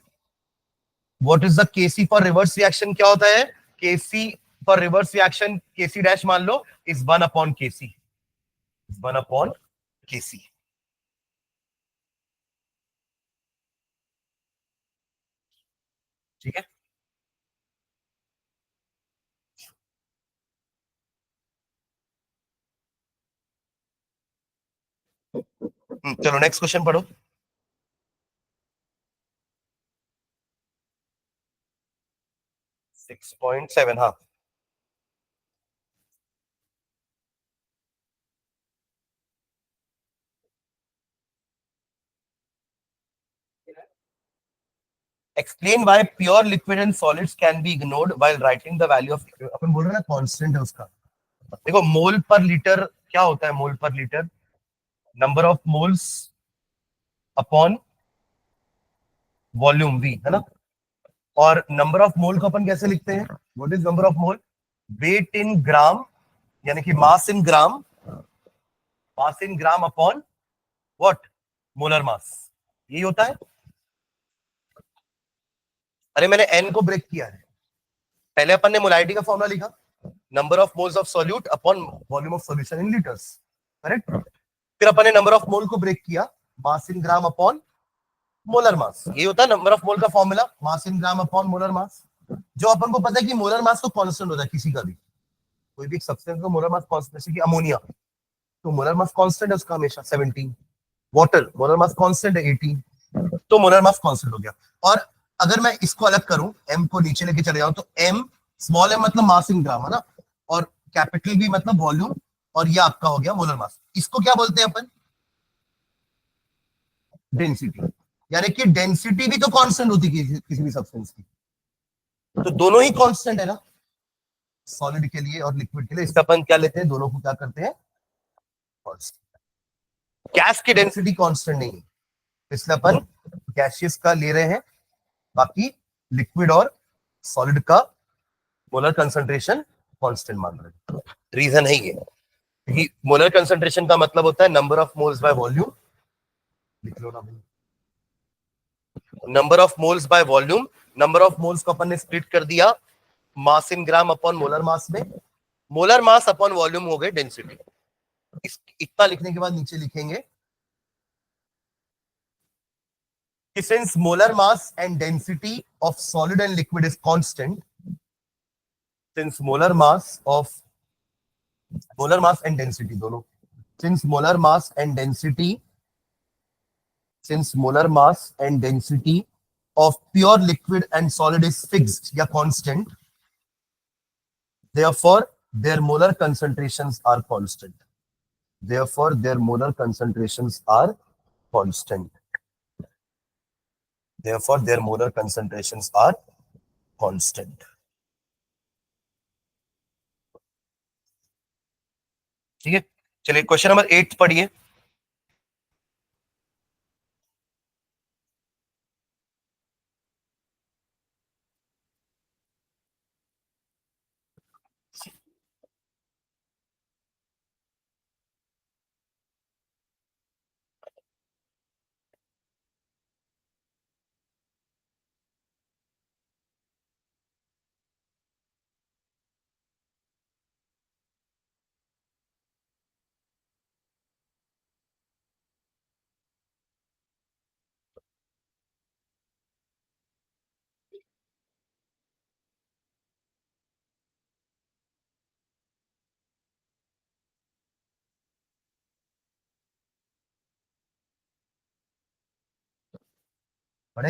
A: what is the Kc for reverse reaction, क्या होता है Kc for reverse reaction, Kc dash मान लो इज 1/Kc, 1/Kc। ठीक है, चलो नेक्स्ट क्वेश्चन पढ़ो। 6.7, हाँ। Explain why pure liquid and solids can be ignored while writing the value of, अपन बोल रहे हैं ना कांस्टेंट है उसका। देखो मोल पर लीटर क्या होता है, मोल पर litre number of moles upon volume we, है ना। और नंबर ऑफ मोल को अपन कैसे लिखते हैं, what is number of mole, weight in gram, यानी कि mass in gram, mass in gram upon what, molar mass, यही होता है। अरे मैंने n को ब्रेक किया है। पहले अपन ने मोलारिटी का फॉर्मूला लिखा, number of moles of solute upon volume of solution in litres, correct. फिर अपन ने नंबर ऑफ मोल को ब्रेक किया, मास in gram upon molar mass. ये होता है नंबर ऑफ मोल का formula, mass in gram upon molar mass. जो अपन को पता है कि मोलर मास तो कांस्टेंट होता है किसी का भी, कोई भी सब्सटेंस का मोलर मास कांस्टेंट, जैसे कि अमोनिया, तो मोलर मास कांस्टेंट है उसका हमेशा 17। वाटर मोलर मास कांस्टेंट है 18, तो मोलर मास कांस्टेंट हो गया। और अगर मैं इसको अलग करूं, m को नीचे लेके चले जाऊं, तो m स्मॉल m मतलब मास इन ग्राम है ना, और कैपिटल V मतलब वॉल्यूम, और ये आपका हो गया मोलर मास। इसको क्या बोलते हैं अपन? डेंसिटी। यानी कि डेंसिटी भी तो कांस्टेंट होती है किसी भी सब्सटेंस की, तो दोनों ही कांस्टेंट है ना, सॉलिड के लिए और लिक्विड के लिए। इसका अपन क्या लेते हैं, दोनों को क्या करते हैं, कांस्टेंट। गैस की डेंसिटी कांस्टेंट नहीं है, इसलिए अपन गैसियस का ले रहे हैं, बाकी लिक्विड और सॉलिड का मोलर कंसंट्रेशन कांस्टेंट मान रहे हैं। रीजन है ये, मोलर कंसंट्रेशन का मतलब होता है number of moles by volume, लिख लो ना भाई, number of moles by volume. Number of moles को अपन ने स्प्लिट कर दिया मास in gram upon molar mass में, मोलर मास अपॉन वॉल्यूम हो गए डेंसिटी। इतना लिखने के बाद नीचे लिखेंगे कि since molar mass and density of solid and liquid is constant, since molar mass and density दोनों, since molar mass and density of pure liquid and solid is fixed या constant, therefore their molar concentrations are constant. Therefore their molar concentrations are constant. Therefore their molar concentrations are constant. ठीक है, चलिए question number 8 पढ़िए। पढ़े,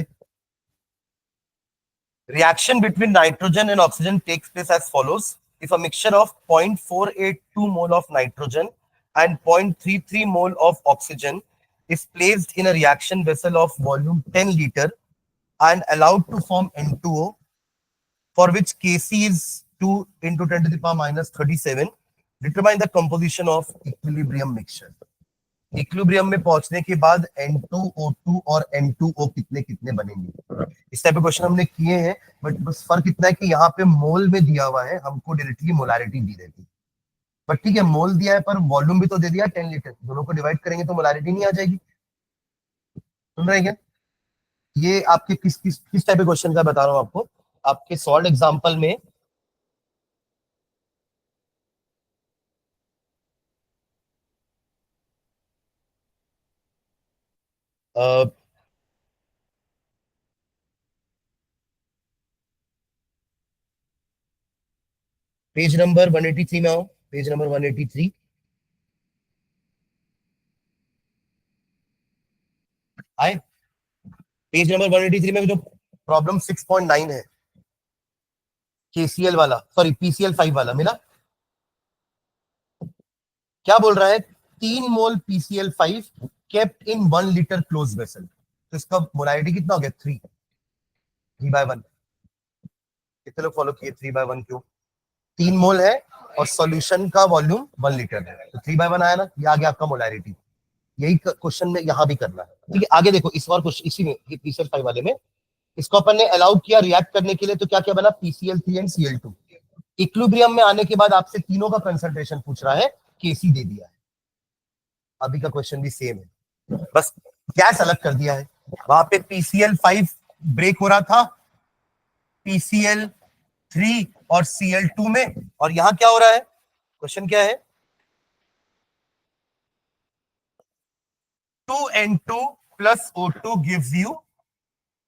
A: reaction between nitrogen and oxygen takes place as follows. If a mixture of 0.482 mole of nitrogen and 0.33 mole of oxygen is placed in a reaction vessel of volume 10 liter and allowed to form N2O, for which Kc is 2 into 10 to the power minus 37, determine the composition of equilibrium mixture. Equilibrium में पहुंचने के बाद N2O2 और N2O कितने कितने बनेंगे, इस type के क्वेश्चन हमने किए हैं, बट बस फर्क इतना है कि यहाँ पे मोल में दिया हुआ है, हमको डायरेक्टली मोलारिटी दी रहती। बट ठीक है, मोल दिया है पर वॉल्यूम भी तो दे दिया 10 लीटर, दोनों को डिवाइड करेंगे तो मोलारिटी नहीं आ जाएगी। सुन रहे हैं? ये आपके किस टाइप के क्वेश्चन का बता रहा हूँ आपको, आपके सॉल्ड एग्जाम्पल में पेज नंबर 183 में आओ, पेज नंबर 183 आए। पेज नंबर 183 में जो प्रॉब्लम 6.9 है, केसीएल वाला, सॉरी पीसीएल 5 वाला मिला, क्या बोल रहा है, 3 mole PCl 5 kept in 1 litre close vessel, तो इसका मोलारिटी कितना हो गया, 3/1। कितने लोग फॉलो किए 3/1 क्यों, 3 मोल है और सॉल्यूशन का वॉल्यूम 1 लीटर है, तो 3/1 आया ना, ये आ गया आपका मोलारिटी। यही क्वेश्चन में यहां भी करना है। ठीक है, आगे देखो, इस बार क्वेश्चन इसी में पीसीएल 5 वाले में इसको अपन ने अलाउ किया रिएक्ट करने के लिए, तो क्या क्या बना, PCl3 एंड Cl2। इक्विलिब्रियम में आने के बाद आपसे तीनों का कंसंट्रेशन पूछ रहा है, Kc दे दिया है। अभी का क्वेश्चन भी सेम है, बस गैस अलग कर दिया है। वहां पे PCl5 ब्रेक हो रहा था, PCl3 और Cl2 में, और यहां क्या हो रहा है, क्वेश्चन क्या है, 2N2 plus O2 gives you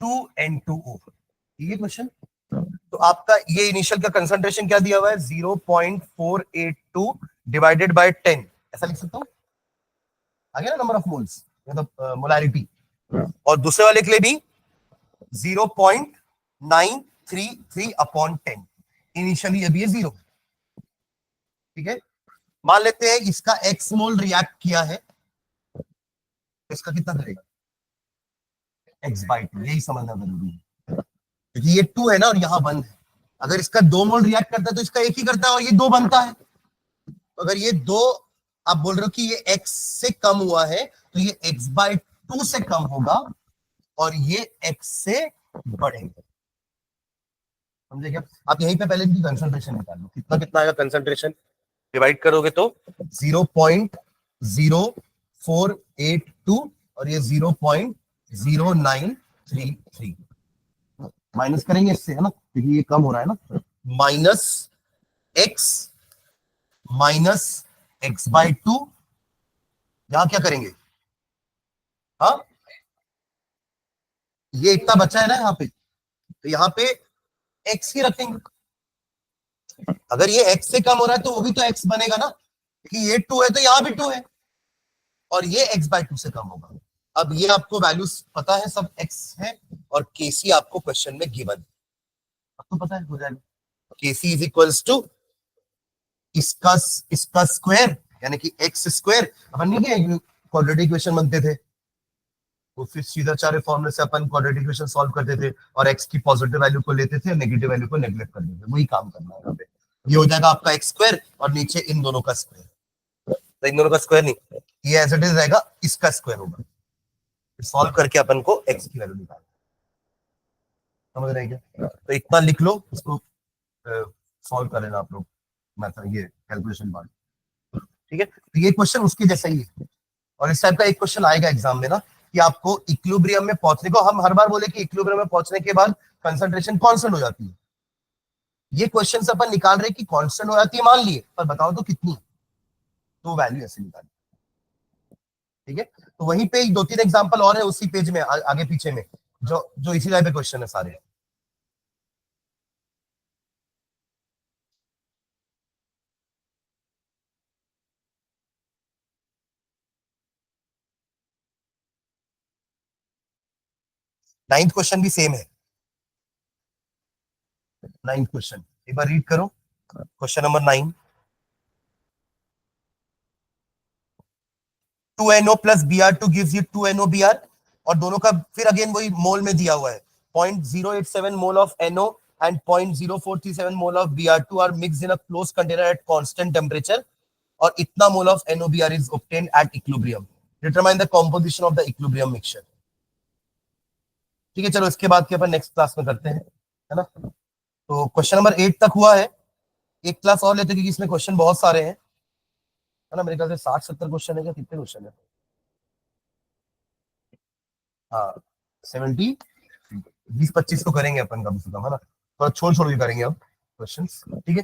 A: 2N2O, ये क्वेश्चन। तो आपका ये इनिशियल का कंसंट्रेशन क्या दिया हुआ है, 0.482 डिवाइडेड बाय 10, ऐसा लिख सकता हूं, आ गया ना नंबर ऑफ मोल्स, मतलब मोलारिटी। और दूसरे वाले के लिए भी 0.933 अपॉन 10, इनिशियली अभी ये 0, ठीक है। मान लेते हैं इसका एक्स मोल रिएक्ट किया है, तो इसका कितना करेगा, एक्स बाई टू, यही समझना जरूरी है, क्योंकि ये 2 है ना और यहाँ 1 है। अगर इसका 2 मोल रिएक्ट करता है तो इसका एक ही करता है और ये 2 बनता है। तो अगर ये 2 आप बोल रहे हो कि ये x से कम हुआ है, तो ये x बाई 2 से कम होगा और ये x से बढ़ेगा, समझे क्या। आप यहीं पे पहले इनकी कंसंट्रेशन निकाल लो, कितना कितना आएगा कंसंट्रेशन, डिवाइड करोगे तो 0.0482 और ये 0.0933, माइनस करेंगे इससे, है ना, क्योंकि ये कम हो रहा है ना, माइनस एक्स बाई टू, यहां क्या करेंगे, हाँ ये इतना बचा है ना यहाँ पे, तो यहाँ पे एक्स ही रखेंगे। अगर ये एक्स से कम हो रहा है तो वो भी तो एक्स बनेगा ना, क्योंकि ये 2 है तो यहाँ भी 2 है, और ये एक्स बाई 2 से कम होगा। अब ये आपको वैल्यूज पता है, सब एक्स है, और केसी आपको क्वेश्चन में गिवन, आपको पता है, हो जाएगा केसी इज इक्वल्स टू इसका स्क्वायर, यानी कि एक्स स्क्वायर, अपन नहीं क्वाड्रेटिक इक्वेशन बनते थे, तो फिर सीधा चारे फॉर्मूले से अपन क्वाड्रेटिक इक्वेशन सॉल्व करते थे, और एक्स की पॉजिटिव वैल्यू को लेते थे और नेगेटिव वैल्यू को नेग्लेक्ट कर देते थे, वही काम करना है यहाँ पे। ये हो जाएगा आपका एक्स स्क्वायर और नीचे इन दोनों का स्क्वायर, तो इन दोनों का स्क्वायर नहीं, ये एज इट इज रहेगा, इसका स्क्वायर होगा, सॉल्व करके अपन को एक्स की वैल्यू निकालना, समझ रहे क्या। तो इतना लिख लो, उसको सॉल्व कर लेना आप लोग, मतलब ये कैलकुलेशन पार्ट, ठीक है। तो ये क्वेश्चन उसके जैसा ही है, और इस टाइप का एक क्वेश्चन आएगा एग्जाम में ना, कि आपको इक्विलिब्रियम में पहुंचने को, हम हर बार बोले कि इक्विलिब्रियम में पहुंचने के बाद कंसंट्रेशन कांस्टेंट हो जाती है, ये क्वेश्चन से अपन निकाल रहे कि कांस्टेंट हो जाती है मान लिए, पर बताओ तो कितनी, तो वैल्यू ऐसे निकाली, ठीक है। तो वहीं पे 2-3 एग्जांपल और है उसी पेज में, आगे पीछे में, जो जो इसी टाइप के क्वेश्चन है सारे। नाइन्थ क्वेश्चन भी सेम है, नाइन्थ क्वेश्चन एक बार रीड करो, question number 9, 2NO plus Br2 gives you 2NOBr, और दोनों का फिर अगेन वही मोल में दिया हुआ है, 0.087 mole of NO and 0.0437 mole of Br2 are mixed in a closed container at constant temperature, और इतना mole of NOBr is obtained at equilibrium, determine the composition of the equilibrium mixture, ठीक है। चलो इसके बाद के अपन नेक्स्ट क्लास में करते हैं, है ना। तो क्वेश्चन नंबर 8 तक हुआ है, एक क्लास और लेते हैं क्योंकि इसमें क्वेश्चन बहुत सारे हैं, है ना, मेरे ख्याल से 60-70 क्वेश्चन है, क्या कितने क्वेश्चन है, हाँ 70, 20-25 तो करेंगे अपन कम से कम, है ना, थोड़ा छोड़ छोड़ के करेंगे अब क्वेश्चन, ठीक है।